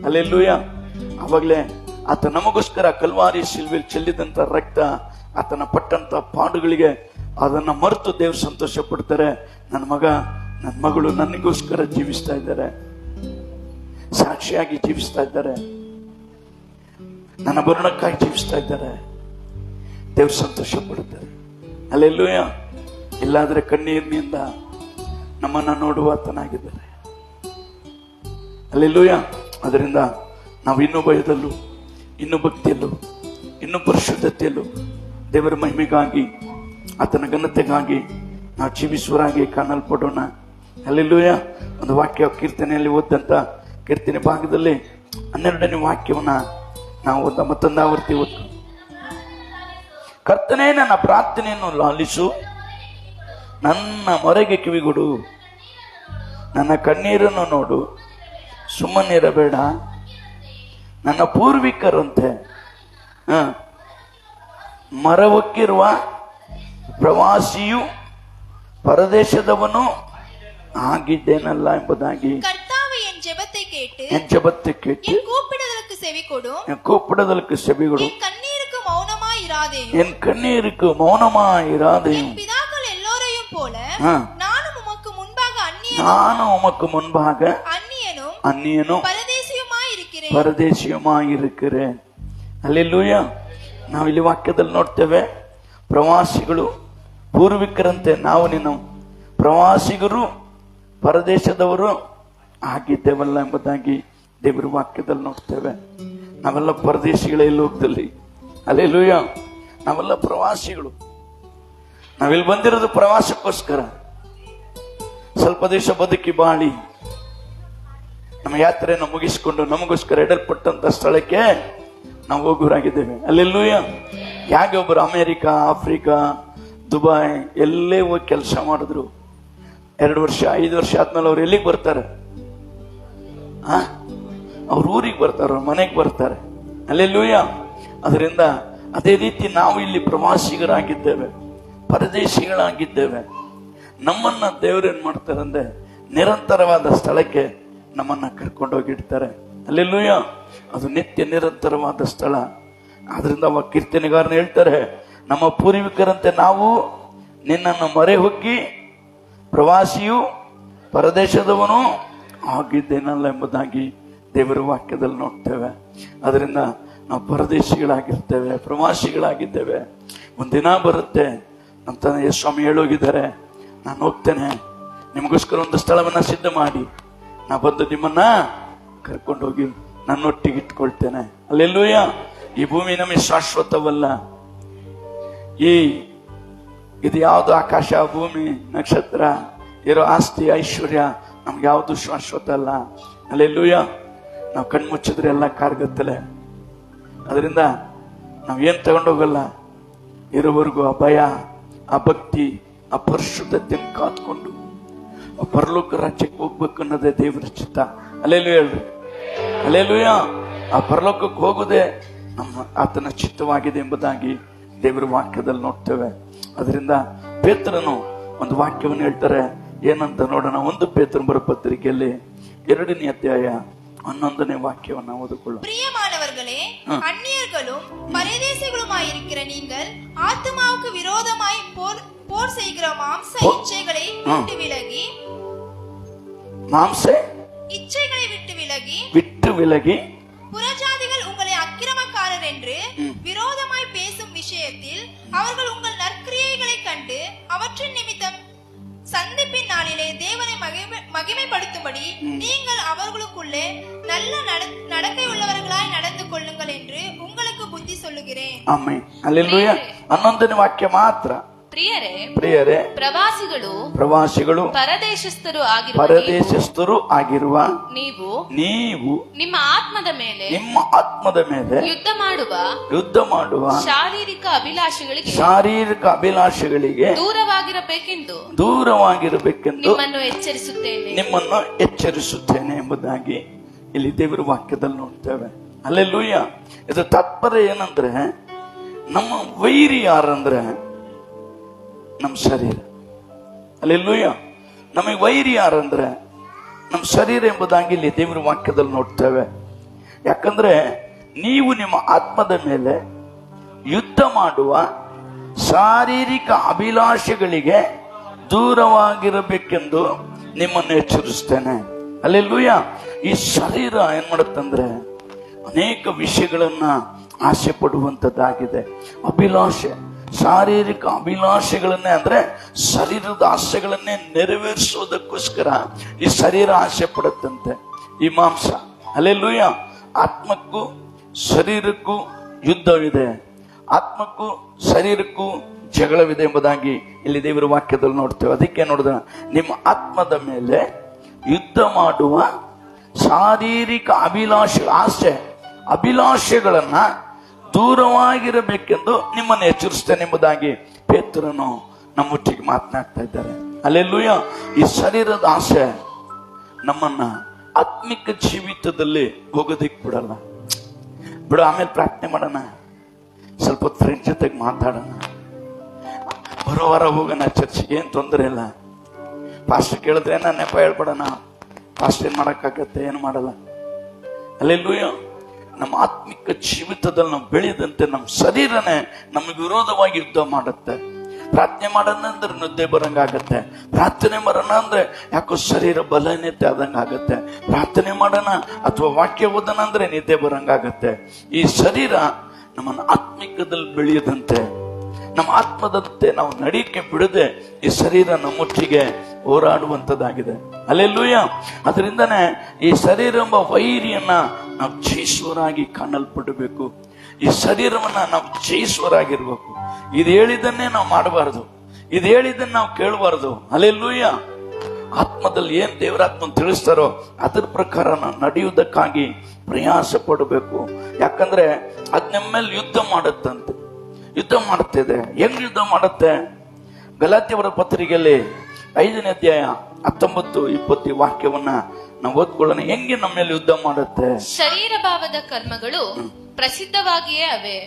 Hallelujah. ಅವಾಗಲೇ ಆತ ನಮಗೋಸ್ಕರ ಕಲ್ವಾರಿ ಶಿಲ್ವೆಯಲ್ಲಿ ಚೆಲ್ಲಿದಂತ ರಕ್ತ, ಆತನ ಪಟ್ಟಂತ ಪಾಡುಗಳಿಗೆ ಅದನ್ನ ಮರೆತು ದೇವ್ರು ಸಂತೋಷ ಪಡ್ತಾರೆ. ನನ್ನ ಮಗ, ನನ್ನ ಮಗಳು ನನಗೋಸ್ಕರ ಜೀವಿಸ್ತಾ ಇದ್ದಾರೆ, ಸಾಕ್ಷಿಯಾಗಿ ಜೀವಿಸ್ತಾ ಇದ್ದಾರೆ, ನನ್ನ ಬರಣಕ್ಕಾಗಿ ಜೀವಿಸ್ತಾ ಇದ್ದಾರೆ. ದೇವ್ರು ಸಂತೋಷ ಪಡುತ್ತಾರೆ. ಹಲ್ಲೆಲೂಯ. ಇಲ್ಲಾದ್ರೆ ಕಣ್ಣೀರಿನಿಂದ ನಮ್ಮನ್ನ ನೋಡುವ ಆತನಾಗಿದ್ದಾರೆ. ಹಲ್ಲೆಲೂಯ. ಅದರಿಂದ ನಾವು ಇನ್ನೂ ಭಯದಲ್ಲೂ, ಇನ್ನೂ ಭಕ್ತಿಯಲ್ಲೂ, ಇನ್ನೂ ಪರಿಶುದ್ಧತೆಯಲ್ಲೂ ದೇವರ ಮಹಿಮೆಗಾಗಿ, ಆತನ ಘನತೆಗಾಗಿ ನಾವು ಜೀವಿಸುವರಾಗಿ ಕಾಣಲ್ಪಡೋಣ. ಹಲ್ಲೆಲೂಯ. ಒಂದು ವಾಕ್ಯ ಕೀರ್ತನೆಯಲ್ಲಿ ಓದಂತ ಕೀರ್ತನೆ ಭಾಗದಲ್ಲಿ 12ನೇ ವಾಕ್ಯವನ್ನ ನಾವು ಮತ್ತೊಂದು ಆವರ್ತಿ ಓದ್ತು. ಕರ್ತನೇ, ನನ್ನ ಪ್ರಾರ್ಥನೆಯನ್ನು ಲಾಲಿಸು, ನನ್ನ ಮೊರೆಗೆ ಕಿವಿಗೊಡು, ನನ್ನ ಕಣ್ಣೀರನ್ನು ನೋಡು, ಸುಮ್ಮನಿರಬೇಡ. ನನ್ನ ಪೂರ್ವಿಕರಂತೆ ಮರವಕ್ಕಿರುವ ಪ್ರವಾಸಿಯು ಪರದೇಶದವನು ಆಗಿದ್ದೇನಲ್ಲ ಎಂಬುದಾಗಿ என் ஜெபத்தை கேட்டு என் கூப்பிடுதலுக்கு செவி கொடு. என் கண்ணீருக்கு மௌனமாயிராதேயும். நானும் உமக்கு முன்பாக அந்நியனும் ಪರದೇಶಿಯುಮಾಗಿರುತ್ತೇನೆ. ಹಲ್ಲೆಲೂಯ. ನಾವು ಇಲ್ಲಿ ವಾಕ್ಯದಲ್ಲಿ ನೋಡ್ತೇವೆ, ಪ್ರವಾಸಿಗಳು ಪೂರ್ವಿಕರಂತೆ ನಾವು ನಿನ್ನ ಪ್ರವಾಸಿಗರು ಪರದೇಶದವರು ಆಗಿದ್ದೇವಲ್ಲ ಎಂಬುದಾಗಿ ದೇವರ ವಾಕ್ಯದಲ್ಲಿ ನೋಡ್ತೇವೆ. ನಾವೆಲ್ಲ ಪರದೇಶಿಗಳೇ ಈ ಲೋಕದಲ್ಲಿ. ಹಲ್ಲೆಲೂಯ. ನಾವೆಲ್ಲ ಪ್ರವಾಸಿಗಳು. ನಾವಿಲ್ಲಿ ಬಂದಿರೋದು ಪ್ರವಾಸಕ್ಕೋಸ್ಕರ. ಸ್ವಲ್ಪ ದಿವಸ ಬದುಕಿ ಬಾಳಿ ನಮ್ಮ ಯಾತ್ರೆಯನ್ನು ಮುಗಿಸಿಕೊಂಡು ನಮಗೋಸ್ಕರ ಇಡಲ್ಪಟ್ಟಂತ ಸ್ಥಳಕ್ಕೆ ನಾವು ಹೋಗೋರಾಗಿದ್ದೇವೆ. ಹಲ್ಲೆಲೂಯ. ಯಾಕೆ ಒಬ್ಬರು ಅಮೇರಿಕಾ, ಆಫ್ರಿಕಾ, ದುಬೈ ಎಲ್ಲೇ ಹೋಗಿ ಕೆಲಸ ಮಾಡಿದ್ರು 2 ವರ್ಷ 5 ವರ್ಷ ಆದ್ಮೇಲೆ ಅವ್ರು ಎಲ್ಲಿಗೆ ಬರ್ತಾರೆ? ಅವ್ರ ಊರಿಗೆ ಬರ್ತಾರೆ, ಅವ್ರ ಮನೆಗೆ ಬರ್ತಾರೆ. ಹಲ್ಲೆಲೂಯ. ಅದರಿಂದ ಅದೇ ರೀತಿ ನಾವು ಇಲ್ಲಿ ಪ್ರವಾಸಿಗರಾಗಿದ್ದೇವೆ, ಪರದೇಶಿಗಳಾಗಿದ್ದೇವೆ. ನಮ್ಮನ್ನ ದೇವರೇನ್ ಮಾಡ್ತಾರೆ ಅಂದ್ರೆ ನಿರಂತರವಾದ ಸ್ಥಳಕ್ಕೆ ನಮ್ಮನ್ನ ಕರ್ಕೊಂಡೋಗಿಡ್ತಾರೆ. ಹಲ್ಲೆಲೂಯ. ಅದು ನಿತ್ಯ ನಿರಂತರವಾದ ಸ್ಥಳ. ಆದ್ರಿಂದ ಅವ ಕೀರ್ತನೆಗಾರನ ಹೇಳ್ತಾರೆ, ನಮ್ಮ ಪೂರ್ವಿಕರಂತೆ ನಾವು ನಿನ್ನನ್ನು ಮೊರೆ ಹೊಕ್ಕಿ ಪ್ರವಾಸಿಯು ಪರದೇಶದವನು ಆಗಿದ್ದೇನಲ್ಲ ಎಂಬುದಾಗಿ ದೇವರ ವಾಕ್ಯದಲ್ಲಿ ನೋಡ್ತೇವೆ. ಅದರಿಂದ ನಾವು ಪರದೇಶಿಗಳಾಗಿರ್ತೇವೆ, ಪ್ರವಾಸಿಗಳಾಗಿದ್ದೇವೆ. ಒಂದಿನ ಬರುತ್ತೆ, ನಮ್ಮ ತಂದೆ ಸ್ವಾಮಿ ಹೇಳೋಗಿದ್ದಾರೆ, ನಾನು ಹೋಗ್ತೇನೆ, ನಿಮಗೋಸ್ಕರ ಒಂದು ಸ್ಥಳವನ್ನ ಸಿದ್ಧ ಮಾಡಿ ನಾ ಬಂದು ನಿಮ್ಮನ್ನ ಕರ್ಕೊಂಡೋಗಿ ನನ್ನೊಟ್ಟಿಗೆ ಇಟ್ಕೊಳ್ತೇನೆ. ಹಲ್ಲೆಲೂಯ. ಈ ಭೂಮಿ ನಮಗೆ ಶಾಶ್ವತವಲ್ಲ. ಇದು ಯಾವುದು ಆಕಾಶ, ಭೂಮಿ, ನಕ್ಷತ್ರ, ಇರೋ ಆಸ್ತಿ, ಐಶ್ವರ್ಯ ನಮ್ಗೆ ಯಾವುದು ಶಾಶ್ವತ ಅಲ್ಲ. ಹಲ್ಲೆಲೂಯ. ನಾವು ಕಣ್ಮುಚ್ಚಿದ್ರೆ ಎಲ್ಲ ಕಾರ್ಗತ್ತಲೆ. ಅದರಿಂದ ನಾವೇನ್ ತಗೊಂಡೋಗಲ್ಲ. ಇರೋವರೆಗೂ ಆ ಭಯ, ಆ ಭಕ್ತಿ, ಆ ಪರಿಶುದ್ಧತೆಯನ್ನು ಕಾತ್ಕೊಂಡು ಆ ಪರಲೋಕ ರಾಜ್ಯಕ್ಕೆ ಹೋಗ್ಬೇಕು ಅನ್ನೋದೇ ದೇವರ ಚಿತ್ತ. ಹಲ್ಲೆಲೂಯ ಹೇಳ್ರಿ. ಹಲ್ಲೆಲೂಯ. ಆ ಪರಲೋಕಕ್ಕೆ ಹೋಗೋದೇ ನಮ್ಮ ಆತನ ಚಿತ್ತವಾಗಿದೆ ಎಂಬುದಾಗಿ ದೇವರ ವಾಕ್ಯದಲ್ಲಿ ನೋಡ್ತೇವೆ. ಅದರಿಂದ ಪೇತ್ರನು ಒಂದು ವಾಕ್ಯವನ್ನು ಹೇಳ್ತಾರೆ, ಏನಂತ ನೋಡೋಣ. 1 ಪೇತ್ರನ ಬರೆದ ಪತ್ರಿಕೆಯಲ್ಲಿ 2ನೇ ಅಧ್ಯಾಯ 11ನೇ ವಾಕ್ಯವನ್ನ ಓದಿಕೊಳ್ಳೋಣ. பிரியமானவர்களே, அந்நியர்களும் பரதேசிகளுமாயிருக்கிற நீங்கள் ஆத்துமாவுக்கு விரோதமாய் போர் செய்கிற மாம்ச இச்சைகளை விட்டு விலகி புறஜாதிகள் உங்களை அக்கிரமக்காரர் என்று விரோதமாய் பேசும் விஷயத்தில் அவர்கள் உங்கள் நற்கிரியைகளை கண்டு அவற்றின் நிமித்தம் சந்திப்பின் நாளிலே தேவனை மகிமைப்படுத்தும்படி நீங்கள் அவர்களுக்குள்ளே நல்ல நடக்கை உள்ளவர்களாய் நடந்து கொள்ளுங்கள் என்று உங்களுக்கு புத்தி சொல்லுகிறேன். ಆಮೆನ್. ಹಲ್ಲೆಲೂಯ. 11ನೇ ವಾಕ್ಯ ಮಾತ್ರ. ಪ್ರಿಯರೇ, ಪ್ರವಾಸಿಗಳು ಪರದೇಶಸ್ಥರು ಆಗಿರುವ ನೀವು ನಿಮ್ಮ ಆತ್ಮದ ಮೇಲೆ ಯುದ್ಧ ಮಾಡುವ ಶಾರೀರಿಕ ಅಭಿಲಾಷೆಗಳಿಗೆ ದೂರವಾಗಿರಬೇಕೆಂದು ನಿಮ್ಮನ್ನು ಎಚ್ಚರಿಸುತ್ತೇನೆ ಎಂಬುದಾಗಿ ಇಲ್ಲಿ ದೇವರ ವಾಕ್ಯದಲ್ಲಿ ನೋಡ್ತೇವೆ. ಹಲ್ಲೆಲೂಯ. ಇದು ತಾತ್ಪರ್ಯ ಏನಂದ್ರೆ, ನಮ್ಮ ವೈರಿ ಯಾರಂದ್ರೆ ನಮ್ಮ ಶರೀರ. ಹಲ್ಲೆಲೂಯ. ನಮಗೆ ವೈರಿ ಯಾರಂದ್ರೆ ನಮ್ಮ ಶರೀರ ಎಂಬುದಾಗಿ ಇಲ್ಲಿ ದೇವರ ವಾಕ್ಯದಲ್ಲಿ ನೋಡ್ತೇವೆ. ಯಾಕಂದ್ರೆ ನೀವು ನಿಮ್ಮ ಆತ್ಮದ ಮೇಲೆ ಯುದ್ಧ ಮಾಡುವ ಶಾರೀರಿಕ ಅಭಿಲಾಷೆಗಳಿಗೆ ದೂರವಾಗಿರಬೇಕೆಂದು ನಿಮ್ಮನ್ನು ಎಚ್ಚರಿಸ್ತೇನೆ. ಹಲ್ಲೆಲೂಯ. ಈ ಶರೀರ ಏನ್ ಮಾಡುತ್ತಂದ್ರೆ ಅನೇಕ ವಿಷಯಗಳನ್ನ ಆಸೆ ಪಡುವಂತದ್ದಾಗಿದೆ. ಅಭಿಲಾಷೆ, ಶಾರೀರಿಕ ಅಭಿಲಾಷೆಗಳನ್ನೇ ಅಂದ್ರೆ ಶರೀರದ ಆಸೆಗಳನ್ನೇ ನೆರವೇರಿಸೋದಕ್ಕೋಸ್ಕರ ಈ ಶರೀರ ಆಸೆ ಪಡುತ್ತಂತೆ, ಈ ಮಾಂಸ. ಹಲ್ಲೆಲೂಯ. ಆತ್ಮಕ್ಕೂ ಶರೀರಕ್ಕೂ ಯುದ್ಧವಿದೆ, ಆತ್ಮಕ್ಕೂ ಶರೀರಕ್ಕೂ ಜಗಳವಿದೆ ಎಂಬುದಾಗಿ ಇಲ್ಲಿ ದೇವರ ವಾಕ್ಯದಲ್ಲಿ ನೋಡ್ತೇವೆ. ಅದಕ್ಕೆ ನೋಡಿದ ನಿಮ್ಮ ಆತ್ಮದ ಮೇಲೆ ಯುದ್ಧ ಮಾಡುವ ಶಾರೀರಿಕ ಅಭಿಲಾಷೆಗಳನ್ನ ದೂರವಾಗಿರಬೇಕೆಂದು ನಿಮ್ಮನ್ನು ಎಚ್ಚರಿಸ್ತೇನೆ ಎಂಬುದಾಗಿ ಪೇತ್ರನು ನಮ್ಮೊಟ್ಟಿಗೆ ಮಾತನಾಡ್ತಾ ಇದ್ದಾರೆ. ಹಲ್ಲೆಲೂಯ. ಈ ಶರೀರದ ಆಸೆ ನಮ್ಮನ್ನ ಆತ್ಮಿಕ ಜೀವಿತದಲ್ಲಿ ಹೋಗೋದಿಕ್ ಬಿಡಲ್ಲ. ಬಿಡು, ಆಮೇಲೆ ಪ್ರಾರ್ಥನೆ ಮಾಡೋಣ, ಸ್ವಲ್ಪ ಫ್ರೆಂಡ್ ಜೊತೆಗೆ ಮಾತಾಡೋಣ, ಬರೋ ವಾರ ಹೋಗೋಣ ಚರ್ಚಿಗೆ, ಏನ್ ತೊಂದರೆ ಇಲ್ಲ. ಪಾಸ್ಟರ್ ಕೇಳಿದ್ರೆ ನಾನು ನೆಪ ಹೇಳ್ಬಿಡೋಣ, ಪಾಸ್ಟರ್ ಏನ್ ಮಾಡಕ್ಕಾಗತ್ತೆ, ಏನು ಮಾಡಲ್ಲ. ಹಲ್ಲೆಲೂಯ. ನಮ್ಮ ಆತ್ಮಿಕ ಜೀವಿತದಲ್ಲಿ ನಾವು ಬೆಳೆದಂತೆ ನಮ್ಮ ಶರೀರನೇ ನಮಗೆ ವಿರೋಧವಾಗಿ ಯುದ್ಧ ಮಾಡುತ್ತೆ. ಪ್ರಾರ್ಥನೆ ಮಾಡೋಣ ಅಂದ್ರೆ ನಿದ್ದೆ ಬರಂಗಾಗತ್ತೆ, ಪ್ರಾರ್ಥನೆ ಮಾಡೋಣ ಅಂದ್ರೆ ಯಾಕೋ ಶರೀರ ಬಲಹೀನತೆ ಆದಂಗ ಆಗತ್ತೆ, ಪ್ರಾರ್ಥನೆ ಮಾಡೋಣ ಅಥವಾ ವಾಕ್ಯ ಓದೋಣ ಅಂದ್ರೆ ನಿದ್ದೆ ಬರಂಗಾಗತ್ತೆ. ಈ ಶರೀರ ನಮ್ಮನ್ನ ಆತ್ಮಿಕದಲ್ಲಿ ಬೆಳೆಯದಂತೆ, ನಮ್ಮ ಆತ್ಮದಂತೆ ನಾವು ನಡಿಕೆ ಬಿಡದೆ ಈ ಶರೀರ ನಮ್ಮೊಟ್ಟಿಗೆ ಹೋರಾಡುವಂತದ್ದಾಗಿದೆ. ಹಲ್ಲೆಲೂಯ. ಅದರಿಂದನೇ ಈ ಶರೀರ ಎಂಬ ವೈರಿಯನ್ನ ನಾವು ಜಯಿಸುವರಾಗಿ ಕಾಣಲ್ಪಡಬೇಕು. ಈ ಶರೀರವನ್ನ ನಾವು ಜಯಿಸುವರಾಗಿರ್ಬೇಕು. ಇದು ಹೇಳಿದ್ದನ್ನೇ ನಾವು ಮಾಡಬಾರದು, ಇದು ಹೇಳಿದ್ದನ್ನ ನಾವು ಕೇಳಬಾರದು. ಹಲ್ಲೆಲೂಯ. ಆತ್ಮದಲ್ಲಿ ಏನ್ ದೇವರಾತ್ಮ ತಿಳಿಸ್ತಾರೋ ಅದ್ರ ಪ್ರಕಾರ ನಾವು ನಡೆಯುವುದಕ್ಕಾಗಿ ಪ್ರಯಾಸ ಪಡಬೇಕು. ಯಾಕಂದ್ರೆ ಅದ್ ನಮ್ಮ ಮೇಲೆ ಯುದ್ಧ ಮಾಡುತ್ತಂತೆ, ಯುದ್ಧ ಮಾಡುತ್ತಿದೆ. ಹೆಂಗ್ ಯುದ್ಧ ಮಾಡುತ್ತೆ? ಗಲಾತ್ಯರ ಪತ್ರಿಕೆಯಲ್ಲಿ 5ನೇ ಅಧ್ಯಾಯ 19-20 ವಾಕ್ಯವನ್ನ ನಾವು ಓದ್ಕೊಳ್ಳೋಣ. ಹೆಂಗೆ ನಮ್ಮ ಮೇಲೆ ಯುದ್ಧ ಮಾಡುತ್ತೆ? ಶರೀರ ಭಾವದ ಕರ್ಮಗಳು ಪ್ರಸಿದ್ಧವಾಗಿಯೇ ಅವೆ.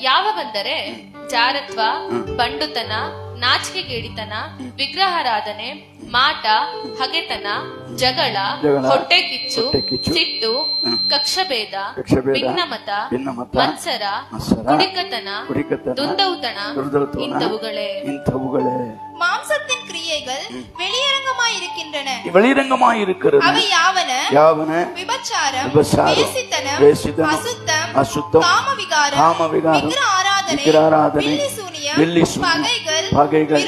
ಯಾವವೆಂದರೆ ಜಾರತ್ವ, ಬಂಡುತನ, ನಾಚಿಕೆಗೇಡಿತನ, ವಿಗ್ರಹಾರಾಧನೆ, ಮಾಟ, ಹಗೆತನ, ಜಗಳ, ಹೊಟ್ಟೆ ಕಿಚ್ಚು, ಸಿಟ್ಟು, ಕಕ್ಷಭೇದ, ಭಿನ್ನಮತ, ಮತ್ಸರ, ಕುಡಿಕತನ, ದುಂದೌತಣ, ಇಂಥವುಗಳೇ. மாம்சத்தின் கிரியைகள் வெளியரங்கமாயிருக்கிறது. அவை யாவன விபச்சாரம், வேசித்தனம், அசுத்தம், காமவிகாரம், விக்கிரகாராதனை, வில்லிசூனியம், பகைகள்,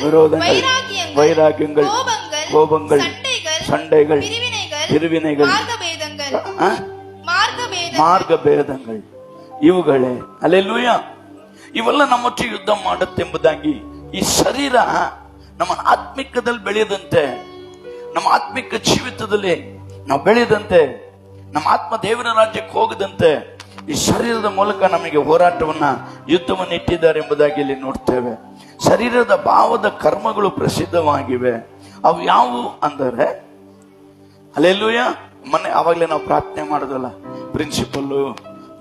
விரோதங்கள், வைராக்கியங்கள், கோபங்கள், சண்டைகள், பிரிவினைகள், ಮಾರ್ಗಭೇದಗಳು ಇವುಗಳೇ. ಹಲ್ಲೆಲೂಯ. ಇವೆಲ್ಲ ನಮ್ಮೊಟ್ಟಿಗೆ ಯುದ್ಧ ಮಾಡುತ್ತೆಂಬುದಾಗಿ ಈ ಶರೀರ ನಮ್ಮ ಆತ್ಮಿಕದಲ್ಲಿ ಬೆಳೆಯದಂತೆ, ನಮ್ಮ ಆತ್ಮಿಕ ಜೀವಿತದಲ್ಲಿ ನಾವು ಬೆಳೆಯದಂತೆ, ನಮ್ಮ ಆತ್ಮ ದೇವರ ರಾಜ್ಯಕ್ಕೆ ಹೋಗದಂತೆ ಈ ಶರೀರದ ಮೂಲಕ ನಮಗೆ ಹೋರಾಟವನ್ನ, ಯುದ್ಧವನ್ನು ಇಟ್ಟಿದ್ದಾರೆ ಎಂಬುದಾಗಿ ಇಲ್ಲಿ ನೋಡ್ತೇವೆ. ಶರೀರದ ಭಾವದ ಕರ್ಮಗಳು ಪ್ರಸಿದ್ಧವಾಗಿವೆ. ಅವು ಯಾವುವು ಅಂದರೆ, ಹಲ್ಲೆಲೂಯ, ಮೊನ್ನೆ ಆವಾಗಲೇ ನಾವು ಪ್ರಾರ್ಥನೆ ಮಾಡೋದಲ್ಲ, ಪ್ರಿನ್ಸಿಪಲ್ಲು,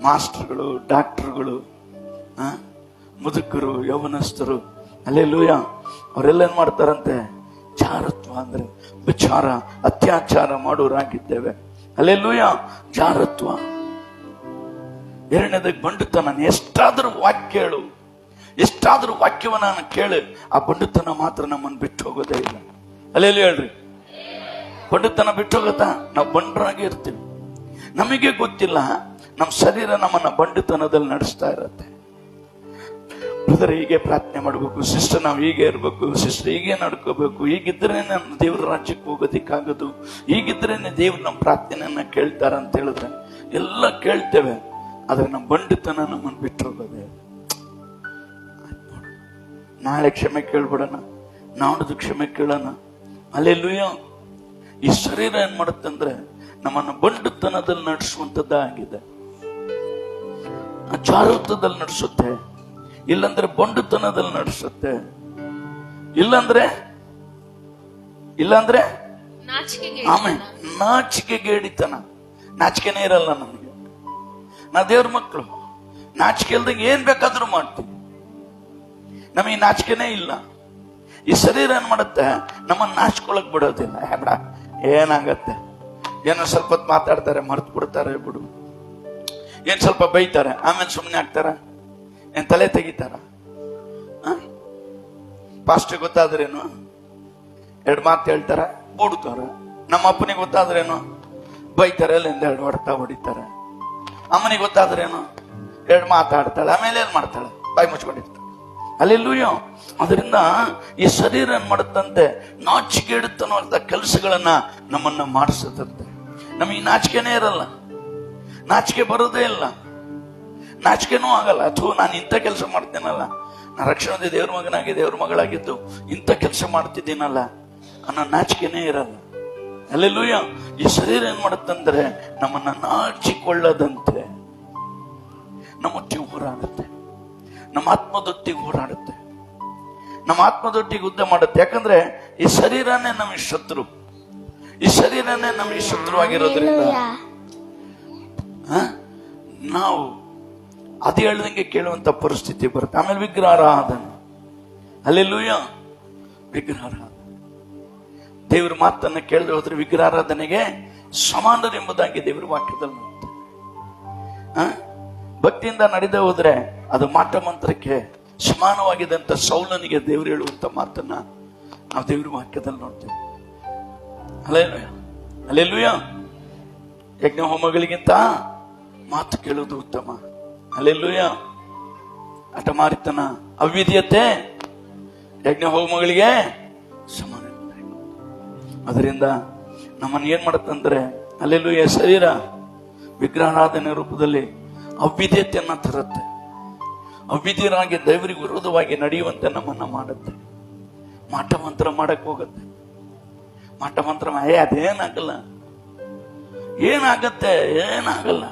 ಮಾಸ್ಟರ್ಗಳು, ಡಾಕ್ಟರ್ಗಳು, ಮುದುಕರು, ಯೌವನಸ್ಥರು, ಹಲ್ಲೆಲೂಯ, ಅವರೆಲ್ಲ ಏನ್ ಮಾಡ್ತಾರಂತೆ? ಜಾರತ್ವ ಅಂದ್ರೆ ವಿಚಾರ, ಅತ್ಯಾಚಾರ ಮಾಡೋರಾಗಿದ್ದೇವೆ. ಹಲ್ಲೆಲೂಯ. ಜಾರತ್ವ. ಎರಡನೇದಾಗಿ ಬಂಡುತನ. ಎಷ್ಟಾದ್ರೂ ವಾಕ್ಯ ಹೇಳು, ಎಷ್ಟಾದ್ರೂ ವಾಕ್ಯವನ್ನ ಕೇಳು, ಆ ಬಂಡುತನ ಮಾತ್ರ ನಮ್ಮನ್ನು ಬಿಟ್ಟು ಹೋಗೋದೇ ಇಲ್ಲ. ಹಲ್ಲೆಲೂಯ ಹೇಳ್ರಿ. ಬಂಡುತನ ಬಿಟ್ಟು ಹೋಗತ್ತಾ? ನಾವು ಬಂಡರಾಗಿ ಇರ್ತೀವಿ. ನಮಗೆ ಗೊತ್ತಿಲ್ಲ, ನಮ್ಮ ಶರೀರ ನಮ್ಮನ್ನ ಬಂಡುತನದಲ್ಲಿ ನಡೆಸ್ತಾ ಇರತ್ತೆ. ಬ್ರದರ್ ಹೀಗೆ ಪ್ರಾರ್ಥನೆ ಮಾಡಬೇಕು, ಸಿಸ್ಟರ್ ನಾವು ಹೀಗೆ ಇರಬೇಕು, ಸಿಸ್ಟರ್ ಹೀಗೆ ನಡ್ಕೋಬೇಕು, ಹೀಗಿದ್ರೆ ನಮ್ಮ ದೇವ್ರ ರಾಜ್ಯಕ್ಕೆ ಹೋಗೋದಿಕ್ಕಾಗದು, ಹೀಗಿದ್ರೇನೆ ದೇವ್ರು ನಮ್ಮ ಪ್ರಾರ್ಥನೆಯನ್ನ ಕೇಳ್ತಾರ ಅಂತ ಹೇಳಿದ್ರೆ ಎಲ್ಲ ಕೇಳ್ತೇವೆ. ಆದ್ರೆ ನಮ್ಮ ಬಂಡುತನ ನಮ್ಮನ್ನು ಬಿಟ್ಟು ಹೋಗೋದೆ. ನಾಳೆ ಕ್ಷಮೆ ಕೇಳ್ಬಿಡೋಣ, ನಾಡ್ದು ಕ್ಷಮೆ ಕೇಳೋಣ. ಹಲ್ಲೆಲೂಯ. ಈ ಶರೀರ ಏನ್ ಮಾಡುತ್ತಂದ್ರೆ ನಮ್ಮನ್ನು ಬಂಡುತನದಲ್ಲಿ ನಡೆಸುವಂತದ್ದಾಗಿದೆ. ಜಾರತ್ವದಲ್ಲಿ ನಡೆಸುತ್ತೆ, ಇಲ್ಲಂದ್ರೆ ಬಂಡುತನದಲ್ಲಿ ನಡೆಸುತ್ತೆ, ಇಲ್ಲಂದ್ರೆ ಆಮೇಲೆ ನಾಚಿಕೆಗೇಡಿತನ. ನಾಚಿಕೆನೇ ಇರಲ್ಲ ನಮಗೆ. ನಾ ದೇವ್ರ ಮಕ್ಕಳು, ನಾಚಿಕೆ ಇಲ್ದಂಗೆ ಏನ್ ಬೇಕಾದ್ರೂ ಮಾಡ್ತೀವಿ. ನಮಗೆ ನಾಚಿಕೆನೇ ಇಲ್ಲ. ಈ ಶರೀರ ಏನ್ ಮಾಡುತ್ತೆ? ನಮ್ಮನ್ನ ನಾಚ್ಕೊಳಕ್ ಬಿಡೋದಿಲ್ಲ. ಬೇಡ, ಏನಾಗತ್ತೆ, ಏನೋ ಸ್ವಲ್ಪ ಹೊತ್ತು ಮಾತಾಡ್ತಾರೆ, ಮರ್ತು ಬಿಡ್ತಾರೆ, ಬಿಡು, ಏನ್ ಸ್ವಲ್ಪ ಬೈತಾರೆ, ಆಮೇಲೆ ಸುಮ್ಮನೆ ಆಗ್ತಾರ? ಏನ್ ತಲೆ ತೆಗಿತಾರ? ಪಾಸ್ಟ್ರಿಗೆ ಗೊತ್ತಾದ್ರೇನು 2 ಮಾತು ಹೇಳ್ತಾರ, ಓಡ್ತಾರ. ನಮ್ಮ ಅಪ್ಪನಿಗೆ ಗೊತ್ತಾದ್ರೇನು ಬೈತಾರೆ, ಅಲ್ಲಿಂದ 2 ಹೊಡೆತ ಹೊಡಿತಾರೆ. ಅಮ್ಮನಿಗೆ ಗೊತ್ತಾದ್ರೇನು 2 ಮಾತಾಡ್ತಾಳೆ, ಆಮೇಲೆ ಏನ್ ಮಾಡ್ತಾಳೆ? ಬಾಯಿ ಮುಚ್ಕೊಂಡಿರ್ತಾಳೆ. ಅಲ್ಲೆಲ್ಲೂಯ್ಯ. ಅದರಿಂದ ಈ ಶರೀರ ಏನ್ ಮಾಡುತ್ತಂತೆ, ನಾಚಿಕೆ ಇಡುತ್ತನ್ನುವಂತ ಕೆಲಸಗಳನ್ನ ನಮ್ಮನ್ನ ಮಾಡಿಸುತ್ತೆ. ನಮಗೆ ನಾಚಿಕೆನೇ ಇರಲ್ಲ, ನಾಚಿಕೆ ಬರೋದೇ ಇಲ್ಲ, ನಾಚಿಕೆನೂ ಆಗಲ್ಲ. ಅಥವಾ ನಾನು ಇಂಥ ಕೆಲಸ ಮಾಡ್ತೇನಲ್ಲ, ನಾನು ರಕ್ಷಣೆ ದೇವ್ರ ಮಗನಾಗಿ ದೇವ್ರ ಮಗಳಾಗಿದ್ದು ಇಂಥ ಕೆಲಸ ಮಾಡ್ತಿದ್ದೀನಲ್ಲ ಅನ್ನೋ ನಾಚಿಕೆನೇ ಇರಲ್ಲ. ಅಲ್ಲೆಲ್ಲೂಯ್ಯ. ಈ ಶರೀರ ಏನ್ ಮಾಡುತ್ತಂದ್ರೆ ನಮ್ಮನ್ನ ನಾಚಿಕೊಳ್ಳದಂತೆ ನಮ್ಮೊಟ್ಟಿಗೆ ಹೋರಾಡುತ್ತೆ, ನಮ್ಮ ಆತ್ಮದೊಟ್ಟಿಗೆ ಹೋರಾಡುತ್ತೆ, ನಮ್ಮ ಆತ್ಮದೊಟ್ಟಿಗೆ ಯುದ್ಧ ಮಾಡುತ್ತೆ. ಯಾಕಂದ್ರೆ ಈ ಶರೀರನೇ ನಮಗೆ ಶತ್ರು, ಈ ಶರೀರನೇ ನಮಗೆ ಶತ್ರುವಾಗಿರೋದ್ರಿಂದ ನಾವು ಅದು ಹೇಳ್ದಂಗೆ ಕೇಳುವಂತ ಪರಿಸ್ಥಿತಿ ಬರುತ್ತೆ. ಆಮೇಲೆ ವಿಗ್ರಹಾರಾಧನೆ. ಅಲ್ಲೆಲ್ಲೂಯ್ಯ. ವಿಗ್ರಹಾರಾಧನೆ, ದೇವ್ರ ಮಾತನ್ನ ಕೇಳದೆ ಹೋದ್ರೆ ವಿಗ್ರಹಾರಾಧನೆಗೆ ಸಮಾನರೆಂಬುದಾಗಿ ದೇವರ ವಾಕ್ಯದಲ್ಲಿ ಭಕ್ತಿಯಿಂದ ನಡೆದೇ ಹೋದ್ರೆ ಅದು ಮಾಟ ಮಂತ್ರಕ್ಕೆ ಸಮಾನವಾಗಿದ್ದಂತ ಸೌಲನಿಗೆ ದೇವರು ಹೇಳುವಂತ ಮಾತನ್ನ ನಾವು ದೇವ್ರ ವಾಕ್ಯದಲ್ಲಿ ನೋಡ್ತೇವೆ. ಅಲ್ಲೆಲ್ಲೂಯ್ಯ. ಯಜ್ಞ ಹೋಮಗಳಿಗಿಂತ ಮಾತು ಕೇಳುವುದು ಉತ್ತಮ. ಅಲ್ಲೆಲ್ಲೂಯ್ಯ. ಹಠಮಾರಿತನ, ಅವಿದ್ಯತೆ ಯಜ್ಞ ಹೋಮಗಳಿಗೆ ಸಮಾನ. ಅದರಿಂದ ನಮ್ಮನ್ನು ಏನ್ ಮಾಡುತ್ತಂದ್ರೆ ಅಲ್ಲೆಲ್ಲೂಯ್ಯ, ಶರೀರ ವಿಗ್ರಹಾರಾಧನೆ ರೂಪದಲ್ಲಿ ಅವಿದ್ಯತೆಯನ್ನ ತರುತ್ತೆ. ಅವಿದ್ಯರಾಗಿ ದೇವರಿಗೆ ವಿರೋಧವಾಗಿ ನಡೆಯುವಂತೆ ನಮ್ಮನ್ನ ಮಾಡುತ್ತೆ. ಮಾಟ ಮಂತ್ರ ಮಾಡಕ್ ಹೋಗುತ್ತೆ. ಮಾಟ ಮಂತ್ರ ಅದೇನಾಗಲ್ಲ, ಏನಾಗತ್ತೆ? ಏನಾಗಲ್ಲ,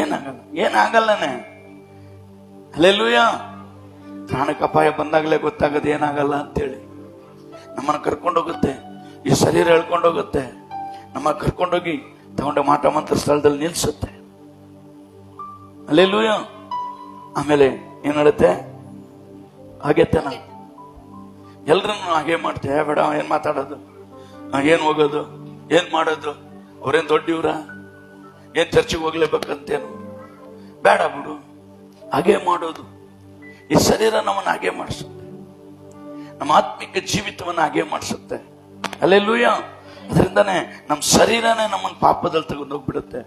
ಏನಾಗಲ್ಲ, ಏನಾಗಲ್ಲನೆ. ಅಲ್ಲೆಲ್ಲೂಯ್ಯ. ಪ್ರಾಣಕ್ಕೆ ಅಪಾಯ ಬಂದಾಗಲೇ ಗೊತ್ತಾಗದು ಏನಾಗಲ್ಲ ಅಂತೇಳಿ. ನಮ್ಮನ್ನ ಕರ್ಕೊಂಡೋಗುತ್ತೆ, ಈ ಶರೀರ ಹೇಳ್ಕೊಂಡೋಗುತ್ತೆ, ನಮ್ಮ ಕರ್ಕೊಂಡೋಗಿ ತಗೊಂಡ ಮಾಟ ಮಂತ್ರ ಸ್ಥಳದಲ್ಲಿ ನಿಲ್ಸುತ್ತೆ. ಅಲ್ಲೆಲ್ಲೂಯ್ಯ. ಆಮೇಲೆ ಏನ್ ಹೇಳುತ್ತೆ? ಹಾಗೆತ್ತನ ಎಲ್ರನ್ನು ಹಾಗೆ ಮಾಡ್ತೇವೆ. ಬೇಡ, ಏನ್ ಮಾತಾಡೋದು, ಏನ್ ಹೋಗೋದು, ಏನ್ ಮಾಡೋದು, ಅವ್ರೇನ್ ದೊಡ್ಡವ್ರ, ಏನ್ ಚರ್ಚೆಗೆ ಹೋಗ್ಲೇಬೇಕಂತೇನು? ಬೇಡ ಬಿಡು, ಹಾಗೆ ಮಾಡೋದು. ಈ ಶರೀರ ನಮ್ಮನ್ನ ಹಾಗೆ ಮಾಡಿಸುತ್ತೆ, ನಮ್ಮ ಆತ್ಮಿಕ ಜೀವಿತವನ್ನ ಹಾಗೆ ಮಾಡಿಸುತ್ತೆ. ಅಲ್ಲೆಲ್ಲೂಯ್ಯ. ಅದರಿಂದಾನೆ ನಮ್ಮ ಶರೀರನೇ ನಮ್ಮನ್ನ ಪಾಪದಲ್ಲಿ ತಗೊಂಡು ಹೋಗ್ಬಿಡುತ್ತೆ.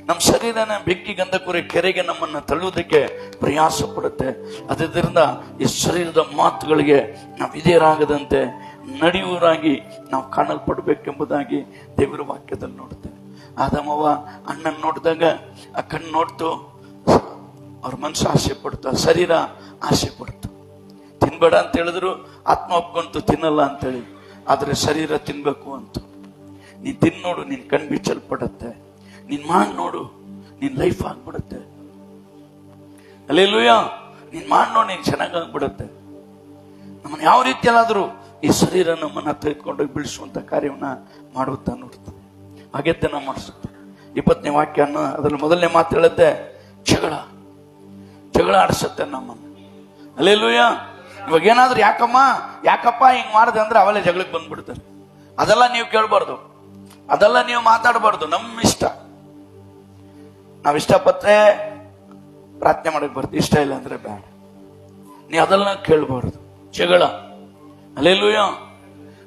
ನಮ್ಮ ಶರೀರನೇ ಬೆಂಕಿ ಗಂಧಕುರೆ ಕೆರೆಗೆ ನಮ್ಮನ್ನ ತಳ್ಳುವುದಕ್ಕೆ ಪ್ರಯಾಸ ಪಡುತ್ತೆ. ಅದರಿಂದ ಈ ಶರೀರದ ಮಾತುಗಳಿಗೆ ನಾವು ವಿಧೇಯರಾಗದಂತೆ ನಡೆಯುವರಾಗಿ ನಾವು ಕಾಣಲ್ಪಡಬೇಕೆಂಬುದಾಗಿ ದೇವರ ವಾಕ್ಯದಲ್ಲಿ ನೋಡುತ್ತೇವೆ. ಆದಮವ್ವ ಅಣ್ಣನ್ ನೋಡಿದಾಗ ಆ ಕಣ್ಣು ನೋಡ್ತು, ಅವ್ರ ಮನಸ್ಸು ಆಸೆ ಪಡ್ತು, ಆ ಶರೀರ ಆಸೆ ಪಡ್ತು. ತಿನ್ಬೇಡ ಅಂತ ಹೇಳಿದ್ರು ಆತ್ಮ ಒಪ್ಕೊಂತು ತಿನ್ನಲ್ಲ ಅಂತೇಳಿ, ಆದ್ರೆ ಶರೀರ ತಿನ್ಬೇಕು ಅಂತ. ನೀನ್ ತಿನ್ ನೋಡು, ನಿನ್ ಕಣ್ ಬಿಚ್ಚಲ್ಪಡುತ್ತೆ. ನೀನ್ ಮಾಡಿ ನೋಡು, ನಿನ್ ಲೈಫ್ ಆಗ್ಬಿಡುತ್ತೆ. ಅಲ್ಲೆಲ್ಲೂಯ್ಯ. ನೀನ್ ಮಾಡಿ ನೋಡು, ನೀನ್ ಚೆನ್ನಾಗಾಗ್ಬಿಡುತ್ತೆ. ನಮ್ಮನ್ನ ಯಾವ ರೀತಿಯಲ್ಲಾದ್ರೂ ಈ ಶರೀರ ನಮ್ಮನ್ನ ತೆಗೆದುಕೊಂಡೋಗಿ ಬಿಡಿಸುವಂತ ಕಾರ್ಯವನ್ನ ಮಾಡುತ್ತಾ ನೋಡುತ್ತೆ, ಹಾಗೆತ್ತನ ಮಾಡಿಸುತ್ತೆ. 20ನೇ ವಾಕ್ಯ ಅದ್ರಲ್ಲಿ ಮೊದಲನೇ ಮಾತು ಹೇಳುತ್ತೆ, ಜಗಳ ಆಡಿಸುತ್ತೆ ನಮ್ಮನ್ನ. ಅಲ್ಲೆಲ್ಲೂಯ್ಯ. ಇವಾಗ ಏನಾದ್ರೂ ಯಾಕಪ್ಪ ಹಿಂಗ್ ಮಾಡಿದೆ ಅಂದ್ರೆ ಅವೆಲ್ಲ ಜಗಳಕ್ಕೆ ಬಂದ್ಬಿಡ್ತಾರೆ. ಅದೆಲ್ಲ ನೀವು ಕೇಳ್ಬಾರ್ದು, ಅದೆಲ್ಲ ನೀವು ಮಾತಾಡಬಾರ್ದು. ನಮ್ಮ ಇಷ್ಟ, ನಾವ್ ಇಷ್ಟಪಟ್ಟರೆ ಪ್ರಾರ್ಥನೆ ಮಾಡಕ್ ಬರ್ತೀವಿ, ಇಷ್ಟ ಇಲ್ಲ ಅಂದ್ರೆ ಬೇಡ. ನೀವು ಅದೆಲ್ಲ ಕೇಳ್ಬಾರ್ದು. ಜಗಳ. ಅಲ್ಲೆಲ್ಲೂಯ್ಯ.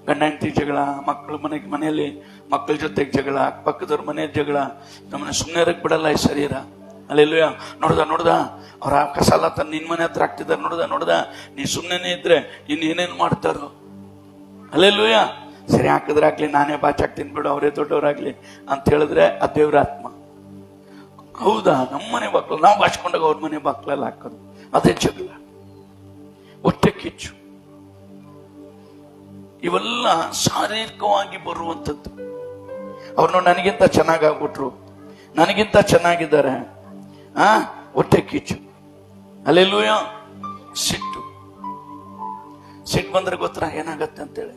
ಗಂಡ ಹೆಂಡತಿ ಜಗಳ, ಮಕ್ಕಳು ಮನೆಯಲ್ಲಿ ಮಕ್ಕಳ ಜೊತೆಗೆ ಜಗಳ, ಪಕ್ಕದವ್ರ ಮನೆ ಜಗಳ. ನಮ್ಮನ್ನ ಸುಮ್ಮನೆ ಇರಕ್ ಬಿಡಲ್ಲ ಈ ಶರೀರ. ಅಲ್ಲೆಲ್ಲೂಯ್ಯ. ನೋಡ್ದ ಅವ್ರ ಕಸ ಎಲ್ಲ ತಂದು ನಿನ್ ಮನೆ ಹತ್ರ ಹಾಕ್ತಿದ್ದಾರೆ, ನೋಡ್ದ ನೀ ಸುಮ್ಮನೆ ಇದ್ರೆ ಏನೇನ್ ಮಾಡ್ತಾರೋ. ಅಲ್ಲೆಲ್ಲೂಯ್ಯ. ಸರಿ, ಹಾಕಿದ್ರೆ ಹಾಕ್ಲಿ, ನಾನೇ ಬಾಚಾಕ್ತೀನಿ ಬಿಡು, ಅವರೇ ದೊಡ್ಡವರಾಗ್ಲಿ ಅಂತ ಹೇಳಿದ್ರೆ ಆ ದೇವ್ರ ಆತ್ಮ. ಹೌದಾ? ನಮ್ಮನೆ ಬಾಕ್ಲ ನಾವು ಬಾಚ್ಕೊಂಡಾಗ ಅವ್ರ ಮನೆ ಬಾಕ್ಲಲ್ಲಿ ಹಾಕೋದು, ಅದೇ ಜಗಳ, ಹೊಟ್ಟೆ ಕಿಚ್ಚು. ಇವೆಲ್ಲ ಶಾರೀರಿಕವಾಗಿ ಬರುವಂಥದ್ದು. ಅವ್ರನ್ನ ನನಗಿಂತ ಚೆನ್ನಾಗಾಗ್ಬಿಟ್ರು, ನನಗಿಂತ ಚೆನ್ನಾಗಿದ್ದಾರೆ, ಹೊಟ್ಟೆ ಕಿಚ್ಚು. ಅಲ್ಲೆಲ್ಲೂಯ್ಯ. ಸಿಟ್ಟು ಬಂದ್ರೆ ಗೊತ್ತಾ ಏನಾಗತ್ತೆ ಅಂತೇಳಿ.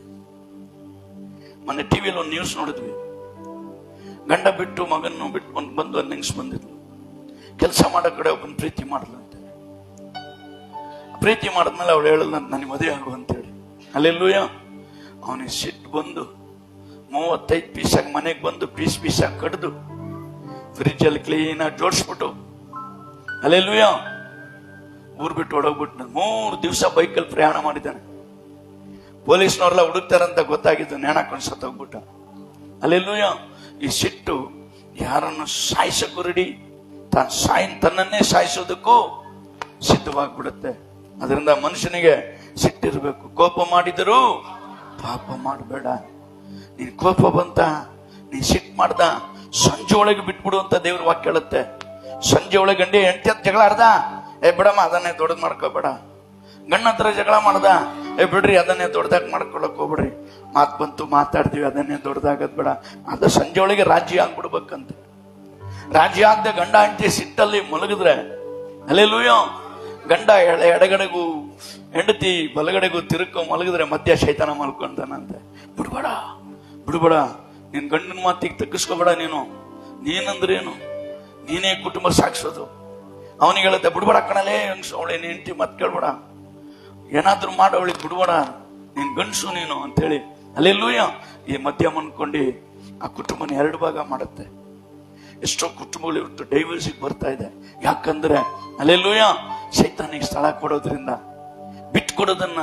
ಮೊನ್ನೆ ಟಿವಿಯಲ್ಲಿ ಒಂದು ನ್ಯೂಸ್ ನೋಡಿದ್ವಿ. ಗಂಡ ಬಿಟ್ಟು ಮಗನ್ನು ಬಿಟ್ಕೊಂಡು ಬಂದು ಒಂದು ಹೆಂಗ್ಸ್ ಬಂದಿದ್ಲು. ಕೆಲಸ ಮಾಡೋ ಕಡೆ ಒಬ್ಬನ ಪ್ರೀತಿ ಮಾಡಲಂತೆ. ಪ್ರೀತಿ ಮಾಡಿದ್ಮೇಲೆ ಅವಳು ಹೇಳದಂತ ನನಗೆ ಮದುವೆ ಆಗು ಅಂತೇಳಿ. ಅಲ್ಲೆಲ್ಲೂಯ್ಯ. ಅವನಿಗೆ ಸಿಟ್ಟು ಬಂದು 35 ಪೀಸಾಗಿ ಮನೆಗೆ ಬಂದು ಪೀಸಾಗಿ ಕಡ್ದು ಫ್ರಿಜ್ ಅಲ್ಲಿ ಕ್ಲೀನ್ ಆಗಿ ಜೋಡಿಸ್ಬಿಟ್ಟು ಅಲ್ಲೆಲ್ಲೂಯ ಊರ್ ಬಿಟ್ಟು ಹೊಡೋಗ್ಬಿಟ್ಟು 3 ದಿವಸ ಬೈಕಲ್ಲಿ ಪ್ರಯಾಣ ಮಾಡಿದ್ದಾನೆ. ಪೊಲೀಸ್ನವ್ರೆಲ್ಲ ಹುಡುಕ್ತಾರಂತ ಗೊತ್ತಾಗಿದ್ದು ನೇಣಾಕೊಂಡು ಸತ್ತೋಗ್ಬಿಟ್ಟ. ಅಲ್ಲೆಲ್ಲೂಯ ಈ ಸಿಟ್ಟು ಯಾರನ್ನು ಸಾಯಿಸಕ್ಕೂ ರೆಡಿ, ತನ್ನನ್ನೇ ಸಾಯಿಸೋದಕ್ಕೂ ಸಿದ್ಧವಾಗ್ಬಿಡುತ್ತೆ. ಅದರಿಂದ ಮನುಷ್ಯನಿಗೆ ಸಿಟ್ಟಿರ್ಬೇಕು. ಕೋಪ ಮಾಡಿದರೂ ಪಾಪ ಮಾಡಬೇಡ. ನೀನ್ ಕೋಪ ಬಂತ, ನೀನ್ ಸಿಟ್ಟು ಮಾಡ್ದ, ಸಂಜೆ ಒಳಗೆ ಬಿಟ್ಬಿಡು ಅಂತ ದೇವ್ರ ವಾಕ್ಯ ಹೇಳುತ್ತೆ. ಸಂಜೆ ಒಳಗೆ ಗಂಡಿ ಹೆಂಡತಿ ಜಗಳ ಆಡ್ದ, ಬಿಡಮ್ಮ ಅದನ್ನೇ ದೊಡ್ಡದ್ ಮಾಡ್ಕೋಬೇಡ. ಗಂಡ ಹತ್ರ ಜಗಳ ಮಾಡ್ದ, ಬಿಡ್ರಿ ಅದನ್ನೇ ದೊಡ್ಡದಾಗ ಮಾಡ್ಕೊಳಕ್ ಹೋಗ್ಬಿಡ್ರಿ. ಮಾತು ಬಂತು ಮಾತಾಡ್ತೀವಿ, ಅದನ್ನೇ ದೊಡ್ಡದಾಗದ್ ಬೇಡ. ಅದು ಸಂಜೆ ಒಳಗೆ ರಾಜ್ಯ ಆಗ್ಬಿಡ್ಬೇಕಂತ. ರಾಜ್ಯ ಆಗದೆ ಗಂಡ ಹೆಂಡತಿ ಸಿಟ್ಟಲ್ಲಿ ಮಲಗಿದ್ರೆ ಅಲ್ಲೆಲ್ಲೂಯ ಗಂಡ ಎಡಗಡೆಗೂ ಹೆಂಡತಿ ಬಲಗಡೆಗೂ ತಿರುಕೋ ಮಲಗಿದ್ರೆ ಮಧ್ಯ ಶೈತಾನ ಮಲ್ಕೊಂತಾನಂತೆ. ಬಿಡ್ಬೇಡ, ನಿನ್ ಗಂಡನ ಮಾತಿಗೆ ತಗ್ಗಿಸ್ಕೋಬೇಡ. ನೀನಂದ್ರೇನು? ನೀನೇ ಕುಟುಂಬ ಸಾಗಿಸೋದು. ಅವನಿಗೆ ಹೇಳುತ್ತೆ, ಬಿಡ್ಬೇಡ ಕಣಲೇ ಹೆಂಗ್ಸು, ಅವಳೆ ಹೆಂಡತಿ ಮತ್ ಕೇಳ್ಬೇಡ, ಏನಾದ್ರೂ ಮಾಡವಳಿಗೆ ಬಿಡ್ಬೇಡ, ನೀನ್ ಗಂಡಸು ನೀನು ಅಂತೇಳಿ ಅಲ್ಲೆಲ್ಲೂಯ ಈ ಮಧ್ಯ ಮನ್ಕೊಂಡು ಆ ಕುಟುಂಬನ 2 ಭಾಗ ಮಾಡುತ್ತೆ. ಎಷ್ಟೋ ಕುಟುಂಬಗಳು ಇವತ್ತು ಡೈವರ್ಸಿಗೆ ಬರ್ತಾ ಇದೆ. ಯಾಕಂದ್ರೆ ಅಲ್ಲೆಲ್ಲೂಯ ಶೈತಾನಿಗೆ ಸ್ಥಳ ಕೊಡೋದ್ರಿಂದ, ಬಿಟ್ಕೊಡೋದನ್ನ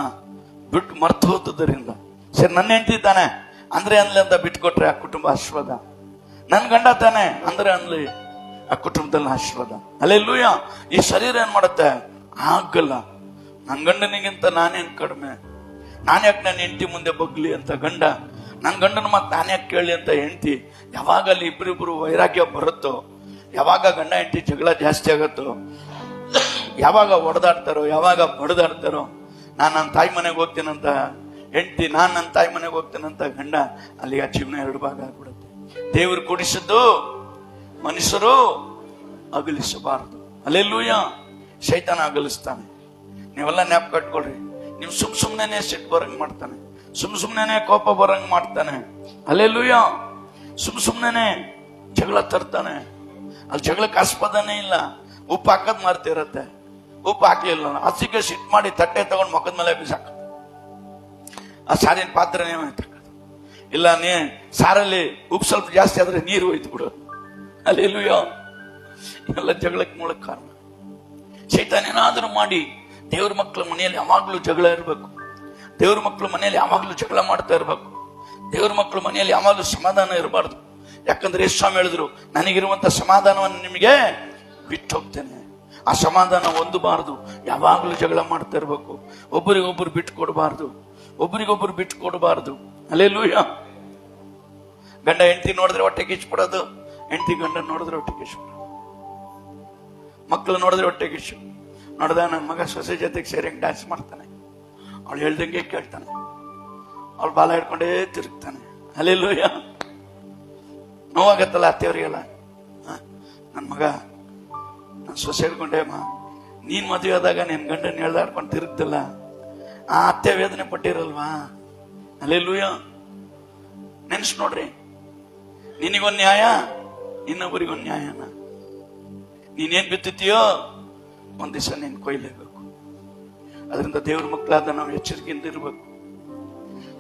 ಬಿಟ್ಟು ಮರ್ತು ಹೋದರಿಂದ. ಸರಿ, ನನ್ನ ಹೆಂಡತಿ ತಾನೆ ಅಂದ್ರೆ ಅನ್ಲಿ ಅಂತ ಬಿಟ್ಕೊಟ್ರೆ ಆ ಕುಟುಂಬ ಆಶೀರ್ವಾದ. ನನ್ ಗಂಡ ತಾನೆ ಅಂದ್ರೆ ಅನ್ಲಿ ಆ ಕುಟುಂಬದಲ್ಲಿ ಆಶೀರ್ವಾದ. ಅಲ್ಲೆಲ್ಲೂಯ ಈ ಶರೀರ ಏನ್ ಮಾಡುತ್ತೆ? ಆಗಲ್ಲ. ನನ್ ಗಂಡನಿಗಿಂತ ನಾನೇನ್ ಕಡಿಮೆ, ನಾನ್ಯಾಕೆ ನನ್ನ ಹೆಂಡತಿ ಮುಂದೆ ಬಗ್ಲಿ ಅಂತ ಗಂಡ, ನನ್ನ ಗಂಡನ ಮಾತು ನಾನ್ಯಾಕೆ ಕೇಳಿ ಅಂತ ಹೆಂಡತಿ. ಯಾವಾಗ ಅಲ್ಲಿ ಇಬ್ಬರಿಬ್ರು ವೈರಾಗ್ಯ ಬರುತ್ತೋ, ಯಾವಾಗ ಗಂಡ ಹೆಂಡತಿ ಜಗಳ ಜಾಸ್ತಿ ಆಗುತ್ತೋ, ಯಾವಾಗ ಹೊಡೆದಾಡ್ತಾರೋ, ಯಾವಾಗ ಬಡದಾಡ್ತಾರೋ, ನಾನು ನನ್ನ ತಾಯಿ ಮನೆಗೆ ಹೋಗ್ತೀನಂತ ಹೆಂಡತಿ, ನಾನು ನನ್ನ ತಾಯಿ ಮನೆಗೆ ಹೋಗ್ತೇನಂತ ಗಂಡ, ಅಲ್ಲಿ ಆ ಜೀವನ 2 ಭಾಗ ಆಗ್ಬಿಡುತ್ತೆ. ದೇವರು ಕೊಡಿಸಿದ್ದು ಮನುಷ್ಯರು ಅಗಲಿಸಬಾರದು. ಅಲ್ಲೆಲ್ಲೂಯ ಶೈತಾನ ಅಗಲಿಸ್ತಾನೆ. ನೀವೆಲ್ಲ ಜ್ಞಾಪಕ ಕಟ್ಕೊಳ್ರಿ. ನೀವು ಸುಮ್ನೆ ಸಿಟ್ಟು ಬರಂಗ್ ಮಾಡ್ತಾನೆ, ಸುಮ್ನೆ ಕೋಪ ಬರಂಗ್ ಮಾಡ್ತಾನೆ. ಅಲ್ಲೆಲ್ಲೂಯ ಸುಮ್ನೆ ಜಗಳ ತರ್ತಾನೆ. ಅಲ್ಲಿ ಜಗಳಕ್ಕೆ ಆಸ್ಪದನೇ ಇಲ್ಲ. ಉಪ್ಪು ಹಾಕದ್ ಮಾರ್ತಿರತ್ತೆ, ಉಪ್ಪು ಹಾಕ್ಲಿಲ್ಲ, ಹಸಿಗೆ ಸಿಟ್ಟು ಮಾಡಿ ತಟ್ಟೆ ತಗೊಂಡು ಮುಖದ ಮೇಲೆ ಬಿಸಾಕ, ಆ ಸಾರಿನ ಪಾತ್ರೆನೇ ತಕ್ಕದು. ಇಲ್ಲ ಸಾರಲ್ಲಿ ಉಪ್ಪು ಸ್ವಲ್ಪ ಜಾಸ್ತಿ ಆದ್ರೆ ನೀರು ಹೋಯ್ತು ಬಿಡೋದು. ಅಲ್ಲೆಲ್ಲೂಯ ಇವೆಲ್ಲ ಜಗಳಕ್ಕೆ ಮೂಲ ಕಾರಣ. ಶೈತಾನ ಏನಾದ್ರೂ ಮಾಡಿ ದೇವ್ರ ಮಕ್ಕಳ ಮನೆಯಲ್ಲಿ ಯಾವಾಗ್ಲೂ ಜಗಳ ಇರಬೇಕು. ದೇವ್ರ ಮಕ್ಕಳು ಮನೆಯಲ್ಲಿ ಯಾವಾಗ್ಲೂ ಜಗಳ ಮಾಡ್ತಾ ಇರ್ಬೇಕು. ದೇವ್ರ ಮಕ್ಕಳು ಮನೆಯಲ್ಲಿ ಯಾವಾಗ್ಲೂ ಸಮಾಧಾನ ಇರಬಾರ್ದು. ಯಾಕಂದ್ರೆ ಯೇಸು ಸ್ವಾಮಿ ಹೇಳಿದ್ರು, ನನಗಿರುವಂತ ಸಮಾಧಾನವನ್ನು ನಿಮಗೆ ಬಿಟ್ಟು ಹೋಗ್ತೇನೆ. ಆ ಸಮಾಧಾನ ಹೊಂದಬಾರದು. ಯಾವಾಗ್ಲೂ ಜಗಳ ಮಾಡ್ತಾ ಇರ್ಬೇಕು. ಒಬ್ಬರಿಗೊಬ್ಬರು ಬಿಟ್ಟು ಕೊಡಬಾರ್ದು. ಅಲ್ಲೆಲ್ಲೂಯ ಗಂಡ ಹೆಂಡತಿ ನೋಡಿದ್ರೆ ಹೊಟ್ಟೆ ಕಿಚ್ಬಿಡೋದು, ಹೆಂಡತಿ ಗಂಡ ನೋಡಿದ್ರೆ ಹೊಟ್ಟೆ ಕಿಚ್ಬಿಡೋದು, ಮಕ್ಕಳು ನೋಡಿದ್ರೆ ಹೊಟ್ಟೆ ಕಿಚ್ಚು. ನೋಡ್ದ ನನ್ನ ಮಗ ಸೊಸೆ ಜೊತೆಗೆ ಸೇರಿ ಡ್ಯಾನ್ಸ್ ಮಾಡ್ತಾನೆ, ಅವಳು ಹೇಳ್ದಂಗೆ ಕೇಳ್ತಾನೆ, ಅವಳು ಬಾಲ ಹಿಡ್ಕೊಂಡೇ ತಿರುಗ್ತಾನೆ. ಅಲ್ಲೆಲ್ಲೂಯ ನೋವಾಗತ್ತಲ್ಲ ಅತ್ತೆಯವರಿಗೆಲ್ಲ. ನನ್ನ ಮಗ ನನ್ನ ಸೊಸೆ ಹಿಡ್ಕೊಂಡೆ ಅಮ್ಮ, ನೀನ್ ಮದುವೆ ಆದಾಗ ನಿನ್ ಗಂಡನ ಹೇಳ್ದಾಡ್ಕೊಂಡು ತಿರುಗ್ತಲ್ಲ, ಆ ಅತ್ತೆ ವೇದನೆ ಪಟ್ಟಿರಲ್ವಾ? ಅಲ್ಲೆಲ್ಲೂಯ ನೆನ್ಸ್ ನೋಡ್ರಿ. ನಿನಗೊಂದ್ ನ್ಯಾಯ, ಇನ್ನೊಬ್ಬರಿಗೊಂದ್ ನ್ಯಾಯನ. ನೀನೇನ್ ಬಿತ್ತಿತೀಯೋ ಒಂದ್ ದಿವಸ ನೀನ್ ಕೊಯ್ಲೇಬೇಕು. ಅದರಿಂದ ದೇವ್ರ ಮಕ್ಕಳಾದ ನಾವು ಎಚ್ಚರಿಕೆಯಿಂದ ಇರಬೇಕು.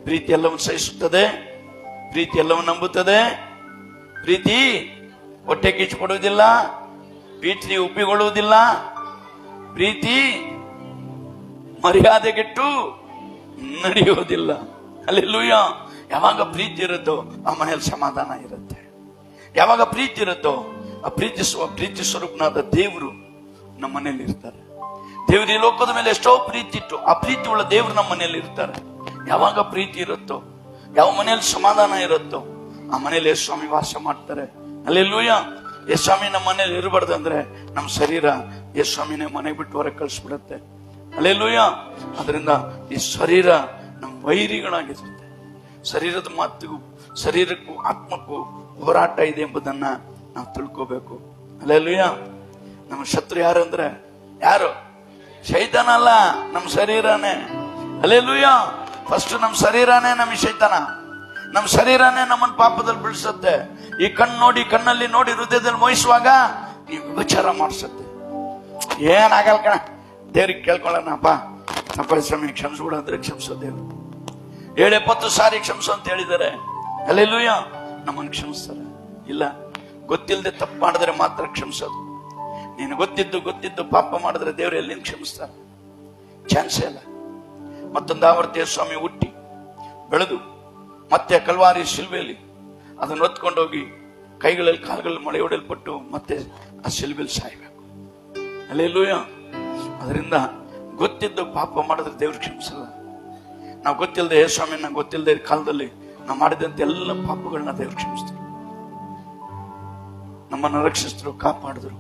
ಪ್ರೀತಿ ಎಲ್ಲವನ್ನು ಸಹಿಸುತ್ತದೆ, ಪ್ರೀತಿ ಎಲ್ಲವನ್ನು ನಂಬುತ್ತದೆ, ಪ್ರೀತಿ ಹೊಟ್ಟೆ ಕಿಚ್ಚು ಕೊಡುವುದಿಲ್ಲ, ಪ್ರೀತಿ ಉಪ್ಪಿಕೊಳ್ಳುವುದಿಲ್ಲ, ಪ್ರೀತಿ ಮರ್ಯಾದೆಗೆಟ್ಟು ನಡೆಯುವುದಿಲ್ಲ. ಅಲ್ಲೆಲ್ಲೂಯ ಯಾವಾಗ ಪ್ರೀತಿ ಇರುತ್ತೋ ಆ ಮನೆಯಲ್ಲಿ ಸಮಾಧಾನ ಇರುತ್ತೆ. ಯಾವಾಗ ಪ್ರೀತಿ ಇರುತ್ತೋ ಆ ಪ್ರೀತಿ ಸ್ವರೂಪನಾದ ದೇವರು ನಮ್ಮ ಮನೆಯಲ್ಲಿ ಇರ್ತಾರೆ. ದೇವರು ಈ ಲೋಕದ ಮೇಲೆ ಎಷ್ಟೋ ಪ್ರೀತಿ ಇಟ್ಟು ಆ ಪ್ರೀತಿ ಉಳ್ಳ ದೇವರು ನಮ್ಮ ಮನೆಯಲ್ಲಿ ಇರ್ತಾರೆ. ಯಾವಾಗ ಪ್ರೀತಿ ಇರುತ್ತೋ, ಯಾವ ಮನೆಯಲ್ಲಿ ಸಮಾಧಾನ ಇರುತ್ತೋ ಆ ಮನೆಯಲ್ಲಿ ಯೇಸು ಸ್ವಾಮಿ ವಾಸ ಮಾಡ್ತಾರೆ. ಅಲ್ಲೆಲ್ಲೂಯ ಯೇಸು ಸ್ವಾಮಿ ನಮ್ಮ ಮನೇಲಿ ಇರಬಾರ್ದು ಅಂದ್ರೆ ನಮ್ಮ ಶರೀರ ಯೇಸು ಸ್ವಾಮಿನೇ ಮನೆಗೆ ಬಿಟ್ಟು ಹೊರಗೆ ಕಳಿಸ್ಬಿಡುತ್ತೆ. ಅಲ್ಲೆಲ್ಲೂಯ ಅದರಿಂದ ಈ ಶರೀರ ನಮ್ಮ ವೈರಿಗಳಾಗಿರುತ್ತೆ. ಶರೀರದ ಮಾತಿಗೂ ಶರೀರಕ್ಕೂ ಆತ್ಮಕ್ಕೂ ಹೋರಾಟ ಇದೆ ಎಂಬುದನ್ನ ನಾವು ತಿಳ್ಕೋಬೇಕು. ಅಲ್ಲೆಲ್ಲೂಯ ನಮ್ಮ ಶತ್ರು ಯಾರು ಅಂದ್ರೆ ಯಾರು? ಶೈತಾನ ಅಲ್ಲ, ನಮ್ಮ ಶರೀರನೇ. ಅಲ್ಲೆಲ್ಲೂಯ ಫಸ್ಟ್ ನಮ್ಮ ಶರೀರನೇ ನಮಗೆ ಶೈತಾನ. ನಮ್ಮ ಶರೀರನೇ ನಮ್ಮನ್ನು ಪಾಪದಲ್ಲಿ ಬೀಳಿಸುತ್ತೆ. ಈ ಕಣ್ಣಲ್ಲಿ ನೋಡಿ ಹೃದಯದಲ್ಲಿ ಮೋಹಿಸುವಾಗ ನೀವು ವಿಚಾರ ಮಾಡಿಸುತ್ತೆ. ಏನಾಗಲ್ಲ ಕಣ, ದೇವ್ರಿಗೆ ಕೇಳ್ಕೊಳ್ಳೋಣಪ್ಪ, ತಪ್ಪ ಶ್ರಮೆ ಕ್ಷಮಿಸ್ಬಿಡ ಅಂದ್ರೆ ಕ್ಷಮಿಸೋ ದೇವ್ರು. 7-70 ಸಾರಿ ಕ್ಷಮಿಸು ಅಂತ ಹೇಳಿದ್ದಾರೆ. ಅಲ್ಲೆಲ್ಲೂಯ ನಮ್ಮನ್ನು ಕ್ಷಮಿಸ್ತಾರೆ. ಇಲ್ಲ ಗೊತ್ತಿಲ್ಲದೆ ತಪ್ಪು ಮಾಡಿದ್ರೆ ಮಾತ್ರ ಕ್ಷಮಿಸೋದು. ನೀನು ಗೊತ್ತಿದ್ದು ಪಾಪ ಮಾಡಿದ್ರೆ ದೇವರು ಎಲ್ಲಿಂದ ಕ್ಷಮಿಸ್ತಾರೆ? ಚಾನ್ಸೇ ಇಲ್ಲ. ಮತ್ತೊಂದು ಆವರ್ತಿ ಸ್ವಾಮಿ ಹುಟ್ಟಿ ಬೆಳೆದು ಮತ್ತೆ ಕಲ್ವಾರಿ ಶಿಲ್ಬೆಯಲ್ಲಿ ಅದನ್ನು ಹೊತ್ಕೊಂಡೋಗಿ ಕೈಗಳಲ್ಲಿ ಕಾಲುಗಳಲ್ಲಿ ಮಳೆ ಹೊಡೆಯಲ್ಪಟ್ಟು ಮತ್ತೆ ಆ ಶಿಲ್ಬೆಯಲ್ಲಿ ಸಾಯ್ಬೇಕು. ಹಲ್ಲೆಲೂಯಾ. ಅದರಿಂದ ಗೊತ್ತಿದ್ದು ಪಾಪ ಮಾಡಿದ್ರೆ ದೇವ್ರು ಕ್ಷಮಿಸಲ್ಲ. ನಾವು ಗೊತ್ತಿಲ್ಲದೆ ಸ್ವಾಮಿನ ಗೊತ್ತಿಲ್ಲದೆ ಕಾಲದಲ್ಲಿ ನಾವು ಮಾಡಿದಂತೆ ಎಲ್ಲ ಪಾಪಗಳನ್ನ ದೇವ್ರು ಕ್ಷಮಿಸ್ತಾರೆ. ನಮ್ಮನ್ನು ರಕ್ಷಿಸಿದ್ರು, ಕಾಪಾಡಿದ್ರು.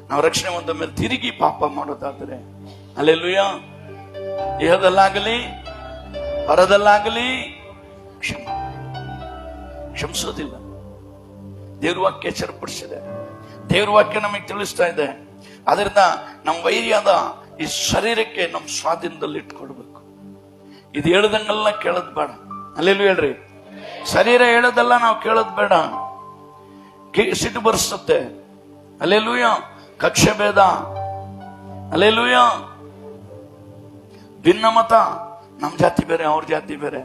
ನಾವು ರಕ್ಷಣೆ ಹೊಂದ ಮೇಲೆ ತಿರುಗಿ ಪಾಪ ಮಾಡೋದಾದ್ರೆ ಹಲ್ಲೆಲೂಯಾ, ದೇಹದಲ್ಲಾಗಲಿ ಪರದಲ್ಲಾಗಲಿ ಕ್ಷಮಿಸೋದಿಲ್ಲ. ದೇವ್ರ ವಾಕ್ಯ ಎಚ್ಚರಪಡಿಸಿದೆ, ದೇವ್ರ ವಾಕ್ಯ ನಮಗೆ ತಿಳಿಸ್ತಾ ಇದೆ. ಅದರಿಂದ ನಮ್ಮ ವೈರ್ಯಾದ ಈ ಶರೀರಕ್ಕೆ ನಮ್ಮ ಸ್ವಾಧೀನದಲ್ಲಿ ಇಟ್ಕೊಡ್ಬೇಕು. ಇದು ಹೇಳ್ದಂಗೆಲ್ಲ ಕೇಳೋದ್ ಬೇಡ. ಹಲ್ಲೆಲೂಯಾ ಹೇಳ್ರಿ. ಶರೀರ ಹೇಳೋದೆಲ್ಲ ನಾವು ಕೇಳೋದ್ ಬೇಡ. ಸಿಟ್ಟು ಬರ್ಸುತ್ತೆ. ಹಲ್ಲೆಲೂಯಾ. ಕಕ್ಷೆ ಭೇದ, ಹಲ್ಲೆಲೂಯಾ. ಭಿನ್ನಮತ, ನಮ್ಮ ಜಾತಿ ಬೇರೆ ಅವ್ರ ಜಾತಿ ಬೇರೆ.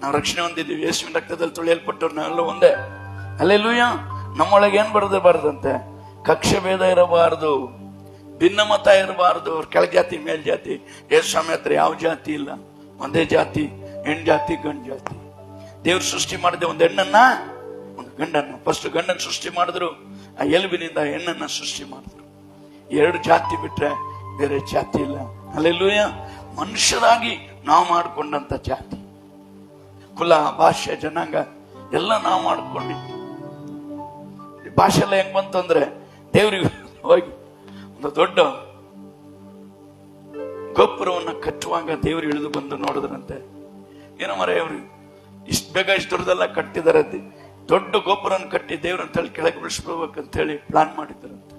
ನಾವು ರಕ್ಷಣೆ ಹೊಂದಿದ್ದೀವಿ, ಯೇಸುವಿನ ರಕ್ತದಲ್ಲಿ ತೊಳೆಯಲ್ಪಟ್ಟವ್ರು ನಾವೆಲ್ಲ ಒಂದೇ. ಹಲ್ಲೆಲೂಯಾ. ನಮ್ಮೊಳಗೆ ಏನ್ ಬರಬಾರ್ದಂತೆ? ಕಕ್ಷೆ ಭೇದ ಇರಬಾರದು, ಭಿನ್ನಮತ ಇರಬಾರದು. ಅವ್ರ ಕೆಳ ಜಾತಿ ಮೇಲ್ ಜಾತಿ. ಯೇಸು ಸ್ವಾಮಿ ಹತ್ರ ಯಾವ ಜಾತಿ ಇಲ್ಲ, ಒಂದೇ ಜಾತಿ, ಹೆಣ್ ಜಾತಿ ಗಂಡ್ ಜಾತಿ. ದೇವ್ರು ಸೃಷ್ಟಿ ಮಾಡಿದೆ ಒಂದು ಹೆಣ್ಣನ್ನ ಒಂದು ಗಂಡನ್ನ. ಫಸ್ಟ್ ಗಂಡನ್ ಸೃಷ್ಟಿ ಮಾಡಿದ್ರು, ಆ ಎಲುಬಿನಿಂದ ಹೆಣ್ಣನ್ನ ಸೃಷ್ಟಿ ಮಾಡಿದ್ರು. ಎರಡು ಜಾತಿ ಬಿಟ್ರೆ ಬೇರೆ ಜಾತಿ ಇಲ್ಲ. ಹಲ್ಲೆಲೂಯಾ. ಮನುಷ್ಯರಾಗಿ ನಾವು ಮಾಡಿಕೊಂಡಂತ ಜಾತಿ, ಕುಲ, ಭಾಷೆ, ಜನಾಂಗ ಎಲ್ಲ ನಾವು ಮಾಡ್ಕೊಂಡಿದ್ವಿ. ಭಾಷೆ ಎಲ್ಲ ಹೆಂಗ್ ಬಂತಂದ್ರೆ ದೇವ್ರಿಗೆ ಹೋಗಿ ಒಂದು ದೊಡ್ಡ ಗೋಪುರವನ್ನ ಕಟ್ಟುವಾಗ ದೇವ್ರು ಇಳಿದು ಬಂದು ನೋಡಿದ್ರಂತೆ. ಏನೋ ಮರ ಅವ್ರು ಇಷ್ಟು ಬೇಗ ಇಷ್ಟು ದೊಡ್ಡದೆಲ್ಲ ಕಟ್ಟಿದಾರೆ, ದೊಡ್ಡ ಗೋಪುರವನ್ನು ಕಟ್ಟಿ ದೇವ್ರನ್ನ ತಳಿ ಕೆಳಗೆ ಬಿಡಿಸ್ಬಿಡ್ಬೇಕಂತ ಹೇಳಿ ಪ್ಲಾನ್ ಮಾಡಿದ್ದಾರಂತೆ.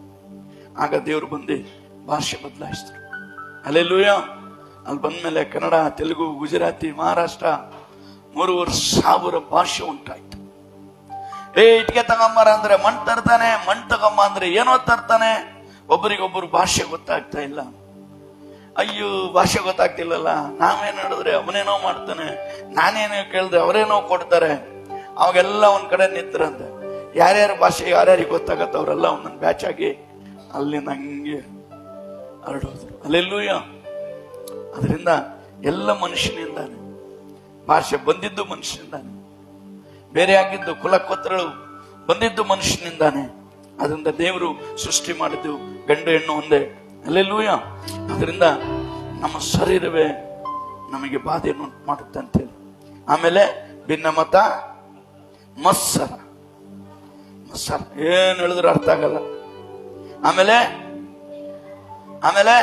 ಆಗ ದೇವ್ರು ಬಂದು ಭಾಷೆ ಬದಲಾಯಿಸಿದ್ರು. ಹಲ್ಲೆಲೂಯಾ. ಅಲ್ಲಿ ಬಂದ್ಮೇಲೆ ಕನ್ನಡ, ತೆಲುಗು, ಗುಜರಾತಿ, ಮಹಾರಾಷ್ಟ್ರ 3,500 ಭಾಷೆ ಉಂಟಾಯ್ತು. ಇಟ್ಕೆ ತಗೊಂಬಾರ ಅಂದ್ರೆ ಮಣ್ ತರ್ತಾನೆ, ಮಣ್ ತಗೊಂಬ ಅಂದ್ರೆ ಏನೋ ತರ್ತಾನೆ. ಒಬ್ಬರಿಗೊಬ್ಬರು ಭಾಷೆ ಗೊತ್ತಾಗ್ತಾ ಇಲ್ಲ. ಅಯ್ಯೋ, ಭಾಷೆ ಗೊತ್ತಾಗ್ತಿಲ್ಲಲ್ಲ, ನಾವೇನ್ ಹೇಳಿದ್ರೆ ಅವನೇನೋ ಮಾಡ್ತಾನೆ, ನಾನೇನೋ ಕೇಳಿದ್ರೆ ಅವರೇನೋ ಕೊಡ್ತಾರೆ. ಅವಾಗೆಲ್ಲ ಒಂದ್ ಕಡೆ ನಿಂತ್ರಂತೆ. ಯಾರ್ಯಾರ ಭಾಷೆ ಯಾರ್ಯಾರಿಗೆ ಗೊತ್ತಾಗತ್ತ ಅವರೆಲ್ಲ ಒಂದೊಂದು ಬ್ಯಾಚ್ ಆಗಿ ಅಲ್ಲಿ ನಂಗೆ ಹರಡೋದ್ರು. ಹಲ್ಲೆಲೂಯಾ. ಅದರಿಂದ ಎಲ್ಲ ಮನುಷ್ಯನಿಂದಾನೆ, ಭಾಷೆ ಬಂದಿದ್ದು ಮನುಷ್ಯನಿಂದಾನೆ, ಬೇರೆ ಆಗಿದ್ದು ಕುಲಕೋತ್ರಗಳು ಬಂದಿದ್ದು ಮನುಷ್ಯನಿಂದಾನೆ. ಅದರಿಂದ ದೇವರು ಸೃಷ್ಟಿ ಮಾಡಿದ್ದು ಗಂಡು ಹೆಣ್ಣು ಒಂದೇ. ಹಲ್ಲೆಲೂಯಾ. ಅದರಿಂದ ನಮ್ಮ ಶರೀರವೇ ನಮಗೆ ಬಾಧೆಯನ್ನು ಮಾಡುತ್ತೆ ಅಂತೇಳಿ. ಆಮೇಲೆ ಭಿನ್ನಮತ, ಮತ್ಸರ. ಮತ್ಸರ ಏನ್ ಹೇಳಿದ್ರು ಅರ್ಥ ಆಗಲ್ಲ. ಆಮೇಲೆ ಆಮೇಲೆ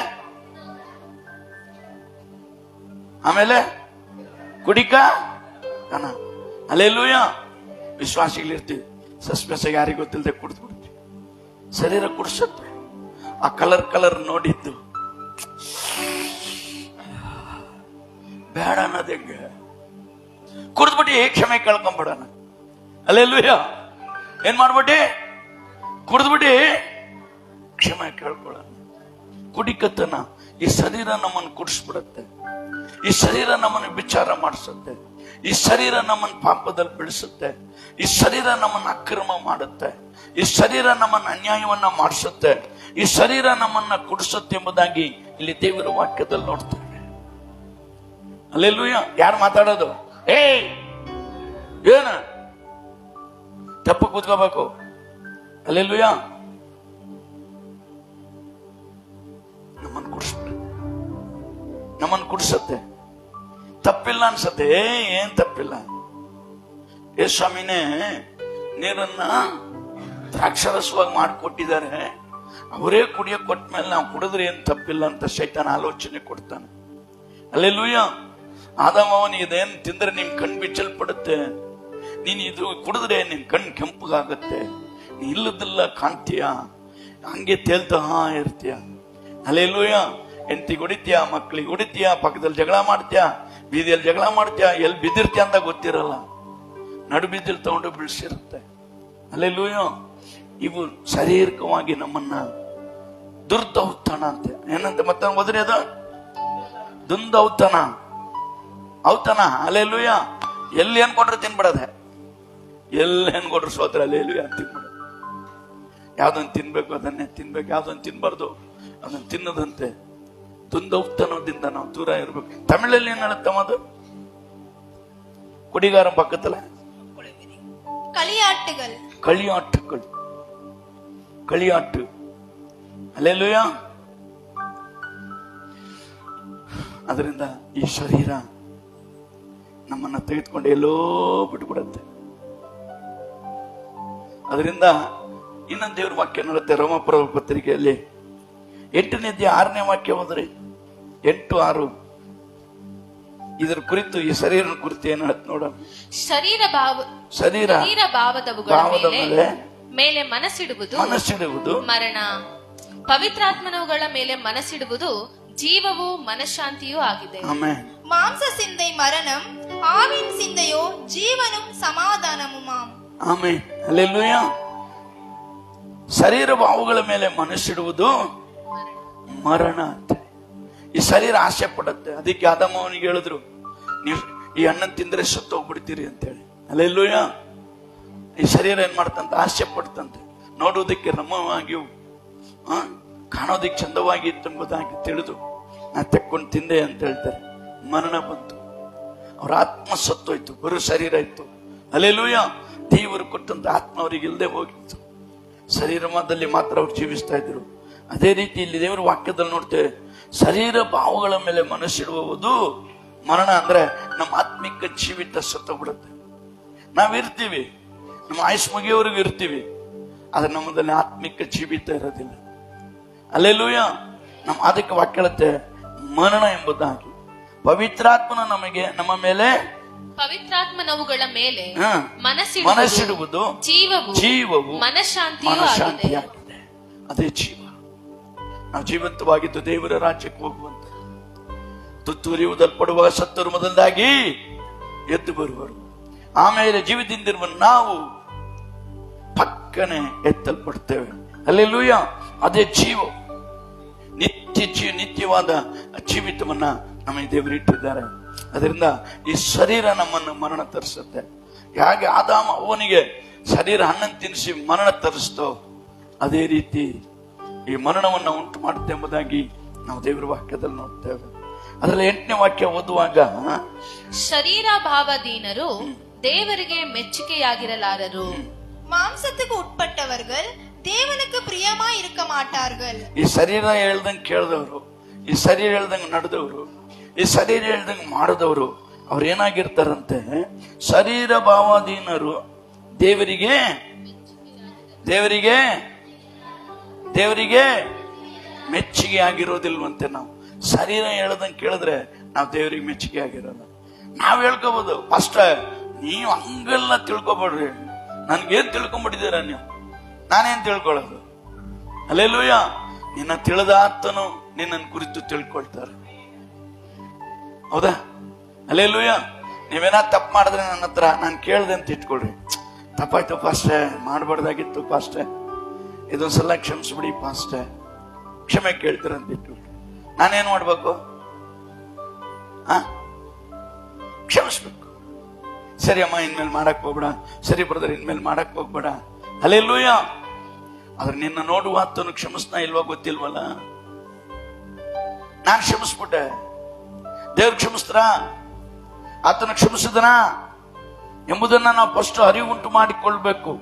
ಆಮೇಲೆ ಕುಡಿಕ ಕಣ. ಹಲ್ಲೆಲೂಯಾ. ವಿಶ್ವಾಸಿಗಳಿರ್ತೀವಿ, ಸಸ್ಪೆನ್ಸ್ ಯಾರಿಗೂ ಗೊತ್ತಿಲ್ಲದೆ ಕುಡಿದು ಬಿಡ್ತೀವಿ. ಶರೀರ ಕುಡಿಸುತ್ತೆ. ಆ ಕಲರ್ ನೋಡಿದ್ದು ಬೇಡ ಅನ್ನೋದು ಹೆಂಗೆ? ಕುಡಿದ್ಬಿಟ್ಟು ಕ್ಷಮೆ ಕೇಳ್ಕೊಂಬಿಡೋಣ. ಹಲ್ಲೆಲೂಯಾ. ಏನ್ ಮಾಡ್ಬಿಟ್ಟಿ? ಕುಡಿದ್ಬಿಟ್ಟು ಕ್ಷಮೆ ಕೇಳ್ಕೊಳ್ಳೋಣ. ಕುಡಿಕತ್ತನ ಈ ಶರೀರ ನಮ್ಮನ್ನು ಕುಡಿಸ್ಬಿಡುತ್ತೆ. ಈ ಶರೀರ ನಮ್ಮನ್ನು ವಿಚಾರ ಮಾಡಿಸುತ್ತೆ. ಈ ಶರೀರ ನಮ್ಮನ್ನು ಪಾಪದಲ್ಲಿ ಬೆಳೆಸುತ್ತೆ. ಈ ಶರೀರ ನಮ್ಮನ್ನು ಅಕ್ರಮ ಮಾಡುತ್ತೆ. ಈ ಶರೀರ ನಮ್ಮನ್ನು ಅನ್ಯಾಯವನ್ನ ಮಾಡಿಸುತ್ತೆ. ಈ ಶರೀರ ನಮ್ಮನ್ನ ಕುಡಿಸುತ್ತೆ ಎಂಬುದಾಗಿ ಇಲ್ಲಿ ದೇವರ ವಾಕ್ಯದಲ್ಲಿ ನೋಡ್ತೇವೆ. ಹಲ್ಲೆಲೂಯಾ. ಯಾರು ಮಾತಾಡೋದು? ಏನ ತಪ್ಪ ಕೂತ್ಕೋಬೇಕು. ಹಲ್ಲೆಲೂಯಾ. ನಮ್ಮನ್ನು ಕುಡಿಸುತ್ತೆ. ತಪ್ಪಿಲ್ಲ ಅನ್ಸತ್ತೆ. ಏನ್ ತಪ್ಪಿಲ್ಲ. ಸ್ವಾಮಿನೇ ನೀರನ್ನ ದ್ರಾಕ್ಷರಸವಾಗಿ ಮಾಡಿಕೊಟ್ಟಿದ್ದಾರೆ, ಅವರೇ ಕುಡಿಯಕ್ಕೆ ಕೊಟ್ಟ ಮೇಲೆ ನಾವು ಕುಡಿದ್ರೆ ಏನ್ ತಪ್ಪಿಲ್ಲ ಅಂತ ಶೈತಾನ ಆಲೋಚನೆ ಕೊಡ್ತಾನೆ. ಹಲ್ಲೆಲೂಯಾ. ಆದಾಮವನು ಇದೇನ್ ತಿಂದ್ರೆ ನಿನ್ ಕಣ್ ಬಿಚ್ಚಲ್ಪಡುತ್ತೆ, ನೀನ್ ಇದು ಕುಡಿದ್ರೆ ನಿನ್ ಕಣ್ ಕೆಂಪಗಾಗತ್ತೆ, ನೀ ಇಲ್ಲದೆಲ್ಲ ಕಾಣ್ತೀಯ, ಹಂಗೆ ತೇಲ್ತಾ ಇರ್ತೀಯ. ಹಲ್ಲೆಲೂಯಾ. ಹೆಂಡತಿಗೆ ಹೊಡಿತೀಯ, ಮಕ್ಳಿಗೆ ಹೊಡಿತೀಯ, ಪಕ್ಕದಲ್ಲಿ ಜಗಳ ಮಾಡ್ತೀಯ, ಬೀದಿಯಲ್ಲಿ ಜಗಳ ಮಾಡ್ತೀಯ, ಎಲ್ಲಿ ಬಿದ್ದಿರ್ತೀಯ ಅಂತ ಗೊತ್ತಿರಲ್ಲ, ನಡು ಬೀದಿಲ್ ತಗೊಂಡು ಬೀಳ್ಸಿರುತ್ತೆ. ಹಲ್ಲೆಲೂಯಾ. ಇವು ಶಾರೀರಿಕವಾಗಿ ನಮ್ಮನ್ನ ದುರ್ದೌತಣ ಅಂತ ಏನಂತ ಮತ್ತೆ ಓದ್ರಿ, ಅದು ದುಂದೌತಣ, ಔತಣ. ಹಲ್ಲೆಲೂಯಾ. ಎಲ್ಲಿ ಏನ್ ಕೊಟ್ರೆ ತಿನ್ಬಿಡದೆ, ಎಲ್ಲಿ ಏನ್ ಕೊಟ್ರು ಸೋತ್ರ ಹಲ್ಲೆಲೂಯಾ ತಿನ್ಬಿಡ. ಯಾವ್ದೊಂದು ತಿನ್ಬೇಕು ಅದನ್ನೇ ತಿನ್ಬೇಕು, ಯಾವ್ದೊಂದು ತಿನ್ಬಾರ್ದು ಅದನ್ನು ತಿನ್ನದಂತೆ ದುಂದೌತನದಿಂದ ನಾವು ದೂರ ಇರ್ಬೇಕು. ತಮಿಳಲ್ಲಿ ಏನ್ ಹೇಳುತ್ತಮ್ಮ ಅದು? குடிகாரம் பக்கத்துல களியாட்டு. அல்லேಲೂಯಾ. ಅದರಿಂದ ಈ ಶರೀರ ನಮ್ಮನ್ನ ತೆಗೆದುಕೊಂಡು ಎಲ್ಲೋ ಬಿಟ್ಬಿಡುತ್ತೆ. ಅದರಿಂದ ಇನ್ನೊಂದು ದೇವ್ರ ವಾಕ್ಯ ನೋಡುತ್ತೆ ರೋಮಪುರ ಪತ್ರಿಕೆಯಲ್ಲಿ 8ನೇ ಅಧ್ಯಾಯ 6ನೇ ವಾಕ್ಯ ಹೋದ್ರಿ 8:6. ಇದರ ಕುರಿತು ಈ ಶರೀರ ಕುರಿತು ಏನ್ ಹೇಳುತ್ತೆ ನೋಡೋಣ. ಶರೀರ ಭಾವದವುಗಳ ಮೇಲೆ ಮನಸ್ಸಿಡುವುದು ಮರಣ, ಪವಿತ್ರಾತ್ಮನವುಗಳ ಮೇಲೆ ಮನಸ್ಸಿಡುವುದು ಜೀವವು ಮನಃಶಾಂತಿಯೂ ಆಗಿದೆ. ಮಾಂಸ ಸಿಂಧೈ ಮರಣಂ, ಆವಿನ್ ಸಿಂಧೆಯೋ ಜೀವನಂ ಸಮಾಧಾನಮುಮಾಂ. ಆಮೆನ್. ಹಲ್ಲೆಲೂಯಾ. ಶರೀರ ಭಾವಗಳ ಮೇಲೆ ಮನಸ್ಸಿಡುವುದು ಮರಣ ಅಂತ. ಈ ಶರೀರ ಆಸೆ ಪಡುತ್ತೆ. ಅದಕ್ಕೆ ಆದಮ ಅವನಿಗೆ ಹೇಳಿದ್ರು, ನೀವು ಈ ಹಣ್ಣನ್ನು ತಿಂದ್ರೆ ಸತ್ತು ಹೋಗ್ಬಿಡ್ತೀರಿ ಅಂತೇಳಿ. ಹಲ್ಲೆಲೂಯಾ. ಈ ಶರೀರ ಏನ್ ಮಾಡ್ತಂತ? ಆಸೆ ಪಡ್ತಂತೆ. ನೋಡುವುದಕ್ಕೆ ರಮವಾಗಿಯೂ ಕಾಣೋದಕ್ಕೆ ಚಂದವಾಗಿ ಇತ್ತು ಎಂಬುದಾಗಿ ತಿಳಿದು ನಾ ತೆಕ್ಕೊಂಡು ತಿಂದೆ ಅಂತ ಹೇಳ್ತಾರೆ. ಮರಣ ಬಂತು, ಅವ್ರ ಆತ್ಮ ಸತ್ತೋಯ್ತು, ಬರು ಶರೀರ ಇತ್ತು. ಹಲ್ಲೆಲೂಯಾ. ದೇವರು ಕೊಟ್ಟಂತ ಆತ್ಮ ಅವರಿಗೆ ಇಲ್ಲದೆ ಹೋಗಿತ್ತು. ಶರೀರದಲ್ಲಿ ಮಾತ್ರ ಅವ್ರು ಜೀವಿಸ್ತಾ ಇದ್ರು. ಅದೇ ರೀತಿ ಇಲ್ಲಿ ದೇವರ ವಾಕ್ಯದಲ್ಲಿ ನೋಡ್ತೇವೆ, ಶರೀರ ಭಾವಗಳ ಮೇಲೆ ಮನಸ್ಸಿಡುವುದು ಮರಣ. ಅಂದ್ರೆ ನಮ್ಮ ಆತ್ಮಿಕ ಜೀವಿತ ಸತ್ತೋಗ್ಬಿಡುತ್ತೆ. ನಾವಿರ್ತೀವಿ, ನಮ್ಮ ಆಯುಷ್ ಮುಗಿಯವರೆಗೂ ಇರ್ತೀವಿ, ಆದ್ರೆ ನಮ್ಮದಲ್ಲಿ ಆತ್ಮಿಕ ಜೀವಿತ ಇರೋದಿಲ್ಲ. ಹಲ್ಲೆಲೂಯಾ. ಅದಕ್ಕೆ ವಾಕ್ಯ ಹೇಳುತ್ತೆ ಮರಣ ಎಂಬುದಾಗಿ. ಪವಿತ್ರಾತ್ಮನ ನಮ್ಮ ಮೇಲೆ ಪವಿತ್ರಾತ್ಮನವುಗಳ ಮೇಲೆ ಮನಸ್ಸಿಡುವುದು ಜೀವವು ಮನಃಶಾಂತಿಯಾಗಿದೆ. ಅದೇ ಜೀವ. ನಾವು ಜೀವಂತವಾಗಿದ್ದು ದೇವರ ರಾಜ್ಯಕ್ಕೆ ಹೋಗುವಂತ. ತುತ್ತೂರಿಯುವುದಲ್ಪಡುವ ಸತ್ತರು ಮೊದಲಾಗಿ ಎದ್ದು ಬರುವರು, ಆಮೇಲೆ ಜೀವದಿಂದಿರುವ ನಾವು ಪಕ್ಕನೆ ಎತ್ತಲ್ಪಡ್ತೇವೆ. ಹಲ್ಲೆಲೂಯಾ. ಅದೇ ಜೀವ, ನಿತ್ಯವಾದ ಜೀವಿತವನ್ನ ನಮಗೆ ದೇವರು ಇಟ್ಟಿದ್ದಾರೆ. ಅದರಿಂದ ಈ ಶರೀರ ನಮ್ಮನ್ನು ಮರಣ ತರಿಸುತ್ತೆ. ಹೇಗೆ ಆದಾಮ ಅವನಿಗೆ ಶರೀರ ಹಣ್ಣನ್ನು ತಿನ್ನಿಸಿ ಮರಣ ತರಿಸ್ತೋ, ಅದೇ ರೀತಿ ಈ ಮರಣವನ್ನು ಉಂಟು ಮಾಡುತ್ತೆ ಎಂಬುದಾಗಿ ನಾವು ದೇವರ ವಾಕ್ಯದಲ್ಲಿ ನೋಡ್ತೇವೆ. ಅದರಲ್ಲಿ 8ನೇ ವಾಕ್ಯ ಓದುವಾಗ, ಶರೀರ ಭಾವದೀನರು தேவರಿಗೆ மெச்சிக்கையாகிறலாரரு, மாம்சத்துக்கு உட்பட்டவர்கள் தேவனுக்கு பிரியமா இருக்க மாட்டார்கள். ಈ ಶರೀರ ಹೇಳ್ದಂಗೆ ಕೇಳಿದವರು, ಈ ಶರೀರ ಹೇಳ್ದಂಗೆ ನಡೆದವರು, ಈ ಶರೀರ ಹೇಳ್ದಂಗೆ ಮಾಡಿದವರು ಅವ್ರು ಏನಾಗಿರ್ತಾರಂತೆ? ಶರೀರ ಭಾವಾಧೀನರು, ದೇವರಿಗೆ ಮೆಚ್ಚುಗೆ ಆಗಿರೋದಿಲ್ವಂತೆ. ನಾವು ಶರೀರ ಹೇಳ್ದಂಗೆ ಕೇಳಿದ್ರೆ ನಾವು ದೇವರಿಗೆ ಮೆಚ್ಚುಗೆ ಆಗಿರೋಲ್ಲ. ನಾವ್ ಹೇಳ್ಕೋಬಹುದು, ಫಸ್ಟ್ ನೀವು ಹಂಗೆಲ್ಲ ತಿಳ್ಕೊಬೇಡ್ರಿ, ನನ್ಗೇನ್ ತಿಳ್ಕೊಂಡ್ಬಿಟ್ಟಿದ್ದೀರ ನೀವು, ನಾನೇನ್ ತಿಳ್ಕೊಳ್ಳೋದು? ಹಲ್ಲೆಲೂಯಾ. ನಿನ್ನ ತಿಳಿದ ಆತನು ನಿನ್ನನ್ನು ಕುರಿತು ತಿಳ್ಕೊಳ್ತಾರೆ. ಹೌದಾ? ಹಲ್ಲೆಲೂಯಾ. ನೀವೇನಾ ತಪ್ಪು ಮಾಡಿದ್ರೆ ನನ್ನ ಹತ್ರ ನಾನು ಕೇಳ್ದೆ ಅಂತ ಇಟ್ಕೊಳ್ರಿ, ತಪ್ಪಾಯ್ತು ಪಾಸ್ಟೆ, ಮಾಡಬಾರ್ದಾಗಿತ್ತು ಪಾಸ್ಟೆ, ಇದೊಂದ್ಸಲ ಕ್ಷಮಿಸ್ಬಿಡಿ ಪಾಸ್ಟೆ, ಕ್ಷಮೆ ಕೇಳ್ತೀರಂತ ಇಟ್ಬಿಟ್ಟು ನಾನೇನ್ ಮಾಡ್ಬೇಕು? ಕ್ಷಮಿಸ್ಬೇಕು. ಸರಿ ಅಮ್ಮ, ಇನ್ಮೇಲೆ ಮಾಡಕ್ ಹೋಗ್ಬೇಡ, ಸರಿ ಬ್ರದರ್ ಇನ್ಮೇಲೆ ಮಾಡಕ್ ಹೋಗ್ಬೇಡ. ಹಲ್ಲೆಲೂಯಾ. ಆದ್ರೆ ನಿನ್ನ ನೋಡುವ ಆತನು ಕ್ಷಮಿಸ್ತಾ ಇಲ್ವಾ ಗೊತ್ತಿಲ್ವಲ್ಲ. ನಾನ್ ಕ್ಷಮಿಸ್ಬಿಟ್ಟೆ, ದೇವ್ರು ಕ್ಷಮಿಸ್ತಾರ, ಆತನ ಕ್ಷಮಿಸಿದನ ಎಂಬುದನ್ನ ನಾವು ಫಸ್ಟ್ ಅರಿವುಂಟು ಮಾಡಿಕೊಳ್ಬೇಕು.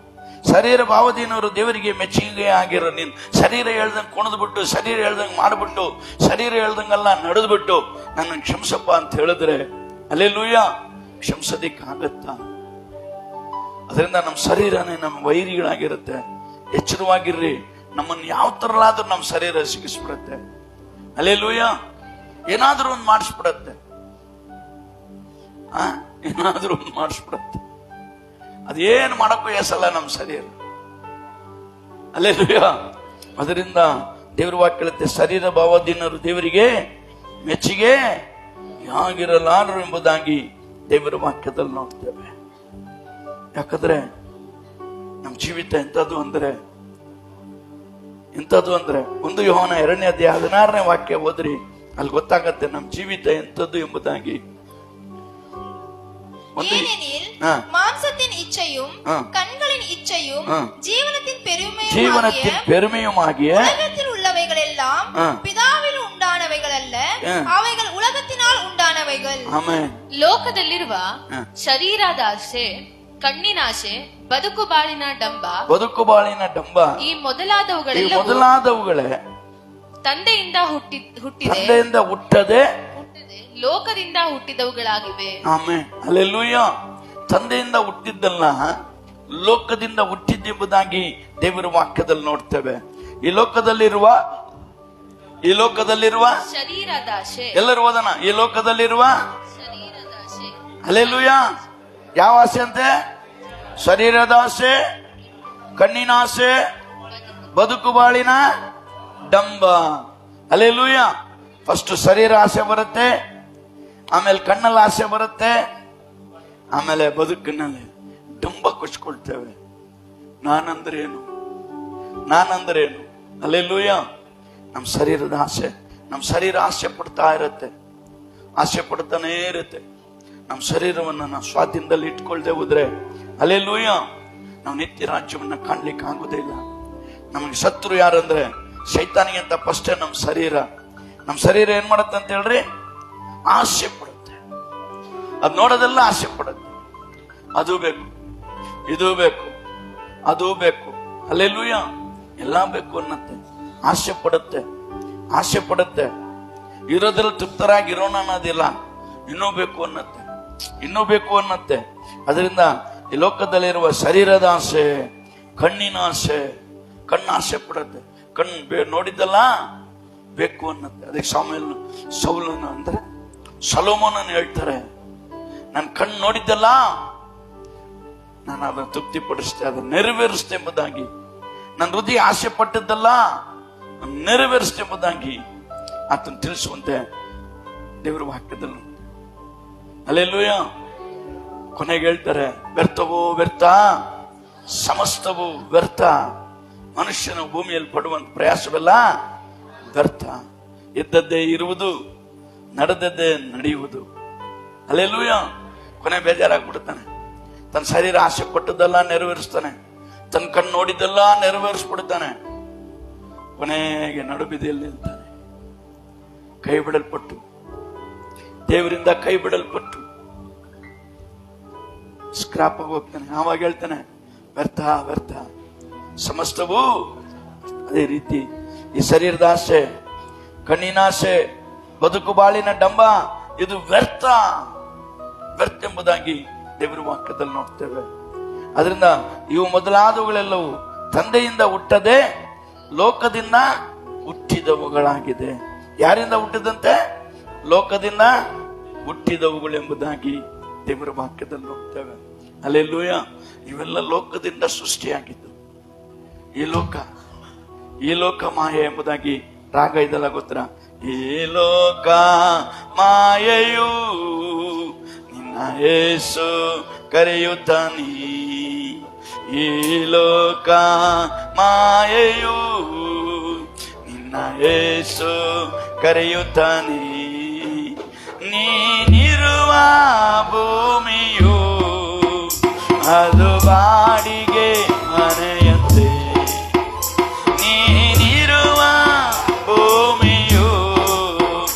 ಶರೀರ ಭಾವದೀನವರು ದೇವರಿಗೆ ಮೆಚ್ಚುಗೆ ಆಗಿರೋ, ನೀನ್ ಶರೀರ ಹೇಳ್ದಂಗೆ ಕುಣಿದ್ಬಿಟ್ಟು, ಶರೀರ ಹೇಳ್ದಂಗೆ ಮಾಡ್ಬಿಟ್ಟು, ಶರೀರ ಹೇಳ್ದಂಗೆಲ್ಲ ನಡೆದ್ಬಿಟ್ಟು ನನ್ನ ಕ್ಷಮಿಸಪ್ಪ ಅಂತ ಹೇಳಿದ್ರೆ ಹಲ್ಲೆಲೂಯಾ ಕ್ಷಮಿಸೋದಿಕ್ಕಾಗತ್ತ? ಅದರಿಂದ ನಮ್ಮ ಶರೀರನೇ ನಮ್ಮ ವೈರಿಗಳಾಗಿರುತ್ತೆ. ಎಚ್ಚರವಾಗಿರ್ರಿ. ನಮ್ಮನ್ನು ಯಾವ ತರಲಾದ್ರೂ ನಮ್ಮ ಶರೀರ ಸಿಗಿಸ್ಬಿಡತ್ತೆ. ಹಲ್ಲೆಲೂಯಾ. ಏನಾದ್ರೂ ಒಂದು ಮಾಡಿಸ್ಬಿಡತ್ತೆ, ಏನಾದ್ರೂ ಒಂದು ಮಾಡಿಸ್ಬಿಡತ್ತೆ. ಅದೇನು ಮಾಡಕ್ಕೂ ಎಸಲ್ಲ ನಮ್ಮ ಶರೀರ. ಹಲ್ಲೆಲೂಯಾ. ಅದರಿಂದ ದೇವರ ವಾಕ್ಯ ಹೇಳುತ್ತೆ, ಶರೀರ ಭಾವದೀನರು ದೇವರಿಗೆ ಮೆಚ್ಚುಗೆ ಆಗಿರಲಾರರು ಎಂಬುದಾಗಿ ದೇವರ ವಾಕ್ಯದಲ್ಲಿ ನೋಡ್ತೇವೆ. ಯಾಕಂದ್ರೆ ನಮ್ಮ ಜೀವಿತ ಎಂಥದ್ದು ಅಂದ್ರೆ 1 ಯೋಹಾನ 2ನೇ ಅಧ್ಯಾಯ 16ನೇ ವಾಕ್ಯ ಓದ್ರಿ, ಅಲ್ಲಿ ಗೊತ್ತಾಗತ್ತೆ ನಮ್ಮ ಜೀವಿತ ಎಂಥದ್ದು ಎಂಬುದಾಗಿ. ஏனெனில் ஆ. மாம்சத்தின் இச்சையும் ஆ. கண்களின் இச்சையும் ஆ. ஜீவனத்தின் பெருமையும் ஜீவனத்தின் பெருமையுமாகிய உலகத்தில் உள்ளவைகள் எல்லாம் ஆ. பிதாவில் உண்டானவைகள் அல்ல, ஆ. அவைகள் உலகத்தினால் உண்டானவைகள். ಆಮೆನ್. ಲೋಕದಲ್ಲಿರುವ ಹ. ಶರೀರದ ಆಸೆ, ಕಣ್ಣಿನ ಆಸೆ, ಬದುಕು ಬಾಳಿನ ಡಂಬ, ಬದುಕು ಬಾಳಿನ ಡಂಬ ಈ ಈ ಮೊದಲಾದವುಗಳೆಲ್ಲವೂ ಮೊದಲಾದವುಗಳೇ ತಂದೆಯಿಂದ ಹುಟ್ಟಿದೆ ತಂದೆಯಿಂದ ಹುಟ್ಟದೆ ಲೋಕದಿಂದ ಹುಟ್ಟಿದವುಗಳಾಗಿವೆ. ಆಮೆನ್. ಹಲ್ಲೆಲೂಯ. ತಂದೆಯಿಂದ ಹುಟ್ಟಿದ್ದಲ್ಲ, ಲೋಕದಿಂದ ಹುಟ್ಟಿದ್ದೆಂಬುದಾಗಿ ದೇವರ ವಾಕ್ಯದಲ್ಲಿ ನೋಡ್ತೇವೆ. ಈ ಲೋಕದಲ್ಲಿರುವ ಶರೀರದ ಆಸೆ, ಎಲ್ಲರೂ ಓದೋಣ. ಈ ಲೋಕದಲ್ಲಿರುವ ಶರೀರದ ಆಸೆ, ಹಲ್ಲೆಲೂಯ. ಯಾವ ಆಸೆ ಅಂತೆ? ಶರೀರದ ಆಸೆ, ಕಣ್ಣಿನ ಆಸೆ, ಬದುಕು ಬಾಳಿನ ಡಂಬ. ಹಲ್ಲೆಲೂಯ. ಫಸ್ಟ್ ಶರೀರ ಆಸೆ ಬರುತ್ತೆ, ಆಮೇಲೆ ಕಣ್ಣಲ್ಲಿ ಆಸೆ ಬರುತ್ತೆ, ಆಮೇಲೆ ಬದುಕಿನಲ್ಲಿ ಡಂಬ ಕೊಚ್ಕೊಳ್ತೇವೆ. ನಾನಂದ್ರೇನು? ಹಲ್ಲೆಲೂಯ. ನಮ್ಮ ಶರೀರದ ಆಸೆ, ನಮ್ಮ ಶರೀರ ಆಸೆ ಪಡ್ತಾ ಇರುತ್ತೆ, ಆಸೆ ಪಡ್ತಾನೇ ಇರುತ್ತೆ. ನಮ್ಮ ಶರೀರವನ್ನು ನಾವು ಸ್ವಾಧೀನದಲ್ಲಿ ಇಟ್ಕೊಳ್ದೆ ಹೋದ್ರೆ ಹಲ್ಲೆಲೂಯ, ನಾವು ನಿತ್ಯ ರಾಜ್ಯವನ್ನ ಕಾಣ್ಲಿಕ್ಕೆ ಆಗುವುದಿಲ್ಲ. ನಮಗೆ ಶತ್ರು ಯಾರಂದ್ರೆ ಶೈತಾನಿಗೆ ಅಂತ ಫಸ್ಟ್ ನಮ್ಮ ಶರೀರ. ನಮ್ಮ ಶರೀರ ಏನ್ ಮಾಡುತ್ತೆ ಅಂತ ಹೇಳ್ರಿ? ಆಸೆ ಪಡುತ್ತೆ. ಅದ್ ನೋಡೋದೆಲ್ಲ ಆಸೆ ಪಡುತ್ತೆ. ಅದು ಬೇಕು, ಇದು ಬೇಕು, ಅದು ಬೇಕು, ಹಲ್ಲೆಲೂಯ, ಎಲ್ಲ ಬೇಕು ಅನ್ನತ್ತೆ. ಆಸೆ ಪಡುತ್ತೆ. ಇರೋದ್ರಲ್ಲಿ ತೃಪ್ತರಾಗಿರೋಣ ಅನ್ನೋದಿಲ್ಲ, ಇನ್ನೂ ಬೇಕು ಅನ್ನತ್ತೆ. ಅದರಿಂದ ಈ ಲೋಕದಲ್ಲಿರುವ ಶರೀರದ ಆಸೆ, ಕಣ್ಣಿನ ಆಸೆ, ಕಣ್ಣು ಆಸೆ ಪಡುತ್ತೆ. ನೋಡಿದ್ದಲ್ಲ ಬೇಕು ಅನ್ನತ್ತೆ. ಅದಕ್ಕೆ ಸೌಲನು ಅಂದ್ರೆ ಸೊಲೊಮೋನನ್ ಹೇಳ್ತಾರೆ, ನನ್ನ ಕಣ್ಣು ನೋಡಿದ್ದಲ್ಲ ನಾನು ಅದನ್ನು ತೃಪ್ತಿಪಡಿಸ್ತೇ, ಅದನ್ನು ನೆರವೇರಿಸ್ತೇ ಎಂಬುದಾಗಿ. ನನ್ನ ಹೃದಯ ಆಸೆ ಪಟ್ಟದ್ದಲ್ಲ ನೆರವೇರಿಸ್ತೇ ಎಂಬುದಾಗಿ ಆತನು ತಿಳಿಸುವಂತೆ ದೇವರ ವಾಕ್ಯದಲ್ಲಿ. ಹಲ್ಲೆಲೂಯ. ಕೊನೆಗೆ ಹೇಳ್ತಾರೆ, ವ್ಯರ್ಥವೋ ವ್ಯರ್ಥ, ಸಮಸ್ತವೂ ವ್ಯರ್ಥ. ಮನುಷ್ಯನ ಭೂಮಿಯಲ್ಲಿ ಪಡುವಂತ ಪ್ರಯಾಸವೆಲ್ಲ ವ್ಯರ್ಥ. ಇದ್ದದ್ದೇ ಇರುವುದು, ನಡೆದದ್ದೇ ನಡೆಯುವುದು. ಹಲ್ಲೆಲೂಯ. ಕೊನೆ ಬೇಜಾರಾಗ್ಬಿಡ್ತಾನೆ. ತನ್ನ ಶರೀರ ಆಸೆ ಪಟ್ಟದ್ದೆಲ್ಲ ನೆರವೇರಿಸ್ತಾನೆ, ತನ್ನ ಕಣ್ಣು ನೋಡಿದ್ದೆಲ್ಲ ನೆರವೇರಿಸ್ಬಿಡ್ತಾನೆ. ಕೊನೆಗೆ ನಡುಬಿದಿಯಲ್ಲಿ ನಿಲ್ತಾನೆ. ಕೈ ಬಿಡಲ್ಪಟ್ಟು, ದೇವರಿಂದ ಕೈ ಬಿಡಲ್ಪಟ್ಟು ಸ್ಕ್ರಾಪ್ ಆಗಿ ಹೋಗ್ತಾನೆ. ಆವಾಗ ಹೇಳ್ತಾನೆ, ವ್ಯರ್ಥ, ಸಮಸ್ತವೂ. ಅದೇ ರೀತಿ ಈ ಶರೀರದ ಆಸೆ, ಕಣ್ಣಿನ ಆಸೆ, ಬದುಕು ಬಾಳಿನ ಡಂಬ, ಇದು ವ್ಯರ್ಥ ಎಂಬುದಾಗಿ ದೇವರ ವಾಕ್ಯದಲ್ಲಿ ನೋಡ್ತೇವೆ. ಅದರಿಂದ ಇವು ಮೊದಲಾದವುಗಳೆಲ್ಲವೂ ತಂದೆಯಿಂದ ಹುಟ್ಟದೆ ಲೋಕದಿಂದ ಹುಟ್ಟಿದವುಗಳಾಗಿದೆ. ಯಾರಿಂದ ಹುಟ್ಟಿದಂತೆ? ಲೋಕದಿಂದ ಹುಟ್ಟಿದವುಗಳೆಂಬುದಾಗಿ ದೇವರ ವಾಕ್ಯದಲ್ಲಿ ನೋಡ್ತೇವೆ. ಹಲ್ಲೆಲೂಯ. ಇವೆಲ್ಲ ಲೋಕದಿಂದ ಸೃಷ್ಟಿಯಾಗಿದ್ದು. ಈ ಲೋಕ ಮಾಯೆ ಎಂಬುದಾಗಿ ರಾಗ ಇದೆಲ್ಲ ಗೊತ್ತರ. ಈ ಲೋಕ ಮಾಯೆಯು ನಿನ್ನ ಯೇಸು ಕರೆಯುತ್ತಾನೆ. ಈ ಲೋಕ ಮಾಯೆಯು ನಿನ್ನ ಯೇಸು ಕರೆಯುತ್ತಾನೆ. ನೀನಿರುವ ಭೂಮಿಯು ಅದು ಬಾಡಿಗೆ ಮನೆಯಂತೆ. ನೀನಿರುವ ಭೂಮಿಯು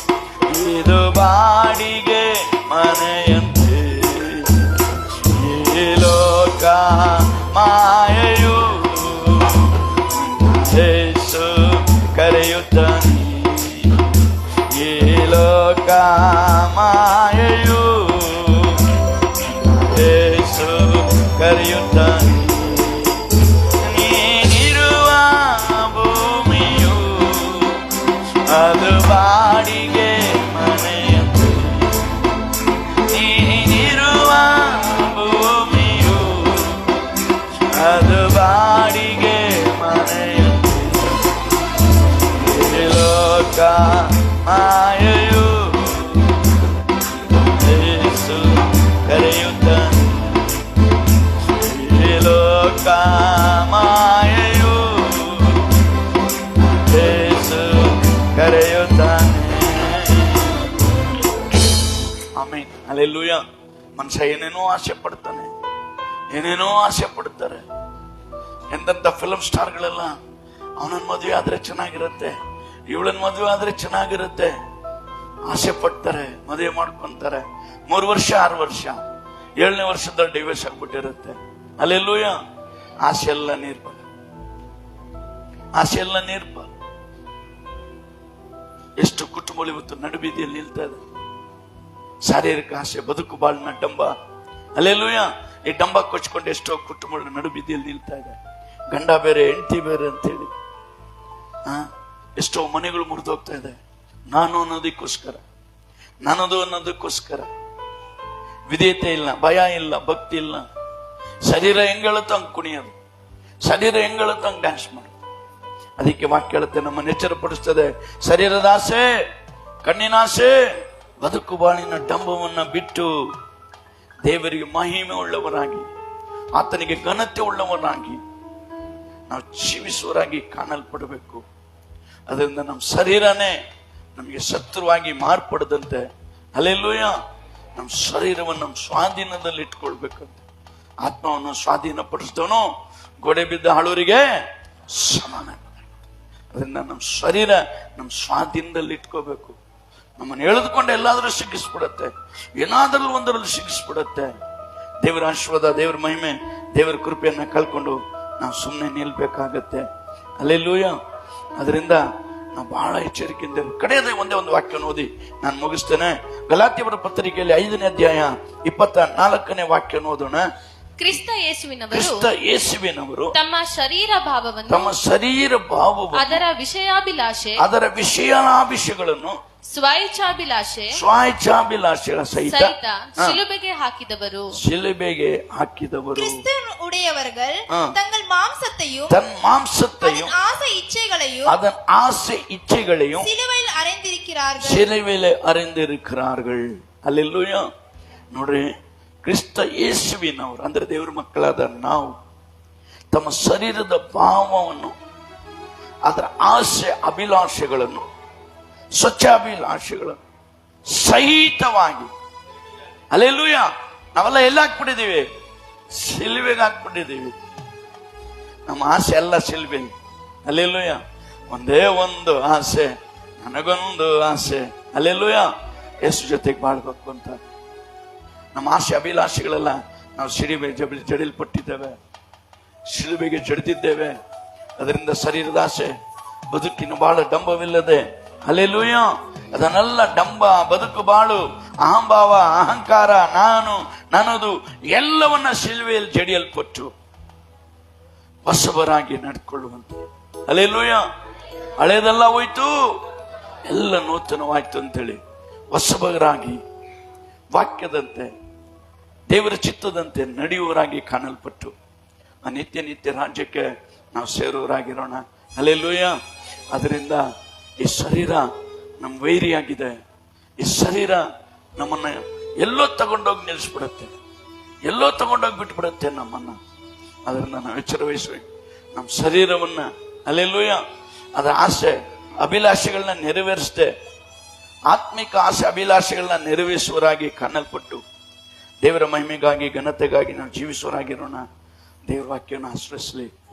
ಇದು ಬಾಡಿಗೆ ಮನೆಯಂತೆ. ಈ ಲೋಕ ಮಾಯೆಯು ಯೇಸು ಕರೆಯುತ್ತಾನೆ. ಈ ಲೋಕ ಮಾಯೆಯು ಯೇಸು ಕರೆಯುತ್ತಾನೆ. ನೀನಿರುವ ಭೂಮಿಯು ಅದು ಬಾಡಿಗೆ ಮನೆಯಂತೆ. ನೀನಿರುವ ಭೂಮಿಯು ಅದು ಬಾಡಿಗೆ ಮನೆಯಂತೆ. ಈ ಲೋಕ ಮಾಯೆಯು ಯೇಸು ಕರೆಯುತ್ತಾನೆ. ಈ ಲೋಕ ಮಾಯೆಯು ಯೇಸು ಕರೆಯುತ್ತಾನೆ. ಆಮೆನ್. ಹಲ್ಲೆಲೂಯ. ಮನುಷ್ಯ ಏನೇನೋ ಆಸೆ ಪಡ್ತಾನೆ, ಏನೇನೋ ಆಸೆ ಪಡ್ತಾರೆ. ಎಂತೆಂತ ಫಿಲಂ ಸ್ಟಾರ್ಗಳೆಲ್ಲ ಅವನನ್ನ ಮದುವೆ ಆದ್ರೆ ಚೆನ್ನಾಗಿರುತ್ತೆ, ಇವಳನ್ನ ಮದುವೆ ಆದ್ರೆ ಚೆನ್ನಾಗಿರುತ್ತೆ, ಆಸೆ ಪಡ್ತಾರೆ, ಮದುವೆ ಮಾಡ್ಕೊಂತಾರೆ. 3 ವರ್ಷ 6 ವರ್ಷ 7ನೇ ವರ್ಷದಲ್ಲಿ ಡಿವೋರ್ಸ್ ಆಗ್ಬಿಟ್ಟಿರುತ್ತೆ. ಅಲ್ಲೆಲ್ಲೂಯ. ಆಸೆ ಎಲ್ಲ ನಿರ್ಬಲ, ಆಸೆ ಎಲ್ಲ ನಿರ್ಬಲ. ಎಷ್ಟು ಕುಟುಂಬಗಳು ಇವತ್ತು ನಡುಬೀದಿಯಲ್ಲಿ ನಿಲ್ತಾ ಇದೆ. ಶಾರೀರಿಕ ಆಸೆ, ಬದುಕು ಬಾಳಿನ ಡಂಬ. ಅಲ್ಲೆಲ್ಲೂಯ. ಈ ಡಂಬ ಕೊಚ್ಕೊಂಡು ಎಷ್ಟೋ ಕುಟುಂಬಗಳು ನಡುಬೀದಿಯಲ್ಲಿ ನಿಲ್ತಾ ಇದೆ. ಗಂಡ ಬೇರೆ ಹೆಂಡತಿ ಬೇರೆ ಅಂತೇಳಿ ಎಷ್ಟೋ ಮನೆಗಳು ಮುರಿದೋಗ್ತಾ ಇದೆ. ನಾನು ಅನ್ನೋದಕ್ಕೋಸ್ಕರ, ನನ್ನದು ಅನ್ನೋದಕ್ಕೋಸ್ಕರ ವಿಧೇಯತೆ ಇಲ್ಲ, ಭಯ ಇಲ್ಲ, ಭಕ್ತಿ ಇಲ್ಲ. ಶರೀರ ಹೆಂಗಳುತ್ತೋ ಹಂಗೆ ಕುಣಿಯೋದು, ಶರೀರ ಹೆಂಗಳುತ್ತೋ ಹಂಗೆ ಡ್ಯಾನ್ಸ್ ಮಾಡೋದು. ಅದಕ್ಕೆ ವಾಕ್ಯ ಹೇಳುತ್ತೆ, ನಮ್ಮನ್ನು ಎಚ್ಚರಪಡಿಸ್ತದೆ. ಶರೀರದ ಆಸೆ, ಕಣ್ಣಿನ ಆಸೆ, ಬದುಕು ಬಾಳಿನ ಡಂಬವನ್ನ ಬಿಟ್ಟು ದೇವರಿಗೆ ಮಹಿಮೆ ಉಳ್ಳವರಾಗಿ, ಆತನಿಗೆ ಘನತೆ ಉಳ್ಳವರಾಗಿ ನಾವು ಜೀವಿಸುವರಾಗಿ ಕಾಣಲ್ಪಡಬೇಕು. ಅದರಿಂದ ನಮ್ಮ ಶರೀರನೇ ನಮಗೆ ಶತ್ರುವಾಗಿ ಮಾರ್ಪಡದಂತೆ, ಅಲ್ಲೆಲ್ಲೂಯ, ನಮ್ಮ ಶರೀರವನ್ನು ನಮ್ಮ ಸ್ವಾಧೀನದಲ್ಲಿ ಇಟ್ಕೊಳ್ಬೇಕಂತ. ಆತ್ಮವನ್ನು ಸ್ವಾಧೀನಪಡಿಸಿದವನು ಗೋಡೆ ಬಿದ್ದ ಹಾಳೂರಿಗೆ ಸಮಾನ. ಅದರಿಂದ ನಮ್ಮ ಶರೀರ ನಮ್ಮ ಸ್ವಾಧೀನದಲ್ಲಿ ಇಟ್ಕೋಬೇಕು. ನಮ್ಮನ್ನು ಎಳೆದುಕೊಂಡು ಎಲ್ಲಾದ್ರೂ ಸಿಗಿಸ್ಬಿಡತ್ತೆ, ಏನಾದ್ರೂ ಒಂದರಲ್ಲಿ ಸಿಗಿಸ್ಬಿಡತ್ತೆ. ದೇವರ ಆಶೀರ್ವಾದ, ದೇವರ ಮಹಿಮೆ, ದೇವರ ಕೃಪೆಯನ್ನ ಕಳ್ಕೊಂಡು ನಾವು ಸುಮ್ಮನೆ ನಿಲ್ಬೇಕಾಗತ್ತೆ. ಅಲ್ಲೆಲ್ಲೂಯ. ಅದರಿಂದ ನಾವು ಬಹಳ ಎಚ್ಚರಿಕೆಯಿಂದ ಕಡೆಯದೇ ಒಂದೇ ಒಂದು ವಾಕ್ಯ ಓದಿ ನಾನು ಮುಗಿಸ್ತೇನೆ. ಗಲಾತ್ಯರ ಪತ್ರಿಕೆಯಲ್ಲಿ 5ನೇ ಅಧ್ಯಾಯ 24ನೇ ವಾಕ್ಯ ಓದೋಣ. ಕ್ರಿಸ್ತ ಯೇಸುವಿನವರು ತಮ್ಮ ಶರೀರ ಭಾವವನ್ನು ಅದರ ವಿಷಯಾಭಿಲಾಷೆಗಳನ್ನು ಸ್ವಾಯಿಚ್ಛಾಭಿಲಾಷೆಗಳ ಸಹಿತ ಶಿಲುಬೆಗೆ ಹಾಕಿದವರು. கிறிஸ்து உடையவர்கள் தங்கள் மாம்சத்தையும் தன் மாம்சத்தையும் அதன் ஆசை இச்சைகளையும் சிலுவையில் ಅರೆಂದಿರುக்கிறார்கள். அல்லேலூயா. ನೋಡ್ರಿ, ಕ್ರಿಸ್ತ ಯೇಸುವಿನವರು ಅಂದ್ರೆ ದೇವರ ಮಕ್ಕಳಾದ ನಾವು ತಮ್ಮ ಶರೀರದ ಭಾವವನ್ನು, ಅದರ ಆಸೆ ಅಭಿಲಾಷೆಗಳನ್ನು, ಸ್ವಚ್ಛಾಭಿಲಾಷೆಗಳನ್ನು ಸಹಿತವಾಗಿ, ಅಲ್ಲೆಲ್ಲೂಯ, ನಾವೆಲ್ಲ ಎಲ್ಲ ಹಾಕ್ಬಿಟ್ಟಿದ್ದೀವಿ, ಶಿಲ್ವೆಗೆ ಹಾಕ್ಬಿಟ್ಟಿದ್ದೀವಿ. ನಮ್ಮ ಆಸೆ ಎಲ್ಲ ಶಿಲ್ವೆ. ಅಲ್ಲೆಲ್ಲೂಯ. ಒಂದೇ ಒಂದು ಆಸೆ, ನನಗೊಂದು ಆಸೆ. ಅಲ್ಲೆಲ್ಲೂಯ. ಯೇಸು ಜೊತೆಗೆ ಬಾಳ್ಬೇಕು ಅಂತ ನಮ್ಮ ಆಸೆ ಅಭಿಲಾಷೆಗಳೆಲ್ಲ ನಾವು ಜಡಿಲ್ಪಟ್ಟಿದ್ದೇವೆ, ಶಿಲುಬೆಗೆ ಜಡಿದಿದ್ದೇವೆ. ಅದರಿಂದ ಶರೀರದ ಆಸೆ, ಬದುಕಿನ ಬಾಳ ಡಂಬವಿಲ್ಲದೆ, ಹಲ್ಲೆಲೂಯ, ಅದನ್ನೆಲ್ಲ ಡಂಬ, ಬದುಕು ಬಾಳು, ಅಹಂಭಾವ, ಅಹಂಕಾರ, ನಾನು, ನನ್ನದು ಎಲ್ಲವನ್ನ ಶಿಲುಬೆಯಲ್ಲಿ ಜಡಿಯಲ್ಪಟ್ಟು ಹೊಸಬರಾಗಿ ನಡ್ಕೊಳ್ಳುವಂತೆ. ಹಲ್ಲೆಲೂಯ. ಹಳೆಯದೆಲ್ಲ ಹೋಯ್ತು, ಎಲ್ಲ ನೂತನವಾಯ್ತು ಅಂತೇಳಿ ಹೊಸಬರಾಗಿ ವಾಕ್ಯದಂತೆ, ದೇವರ ಚಿತ್ತದಂತೆ ನಡೆಯುವವರಾಗಿ ಕಾಣಲ್ಪಟ್ಟು ಆ ನಿತ್ಯ ನಿತ್ಯ ರಾಜ್ಯಕ್ಕೆ ನಾವು ಸೇರುವವರಾಗಿರೋಣ. ಹಲ್ಲೆಲೂಯ. ಅದರಿಂದ ಈ ಶರೀರ ನಮ್ಮ ವೈರಿಯಾಗಿದೆ. ಈ ಶರೀರ ನಮ್ಮನ್ನ ಎಲ್ಲೋ ತಗೊಂಡೋಗಿ ನಿಲ್ಲಿಸ್ಬಿಡುತ್ತೆ, ಎಲ್ಲೋ ತಗೊಂಡೋಗಿ ಬಿಟ್ಬಿಡುತ್ತೆ ನಮ್ಮನ್ನ. ಅದರಿಂದ ನಾವು ಎಚ್ಚರ ವಹಿಸಬೇಕು. ನಮ್ಮ ಶರೀರವನ್ನ, ಹಲ್ಲೆಲೂಯ, ಅದರ ಆಸೆ ಅಭಿಲಾಷೆಗಳನ್ನ ನೆರವೇರಿಸದೆ ಆತ್ಮಿಕ ಆಸೆ ಅಭಿಲಾಷೆಗಳನ್ನ ನೆರವೇರಿಸುವರಾಗಿ ಕಾಣಲ್ಪಟ್ಟು ದೇವರ ಮಹಿಮೆಗಾಗಿ, ಘನತೆಗಾಗಿ ನಾವು ಜೀವಿಸುವರಾಗಿರೋಣ. ದೇವರ ವಾಕ್ಯವನ್ನು ಆಶ್ರಯಿಸಲಿ.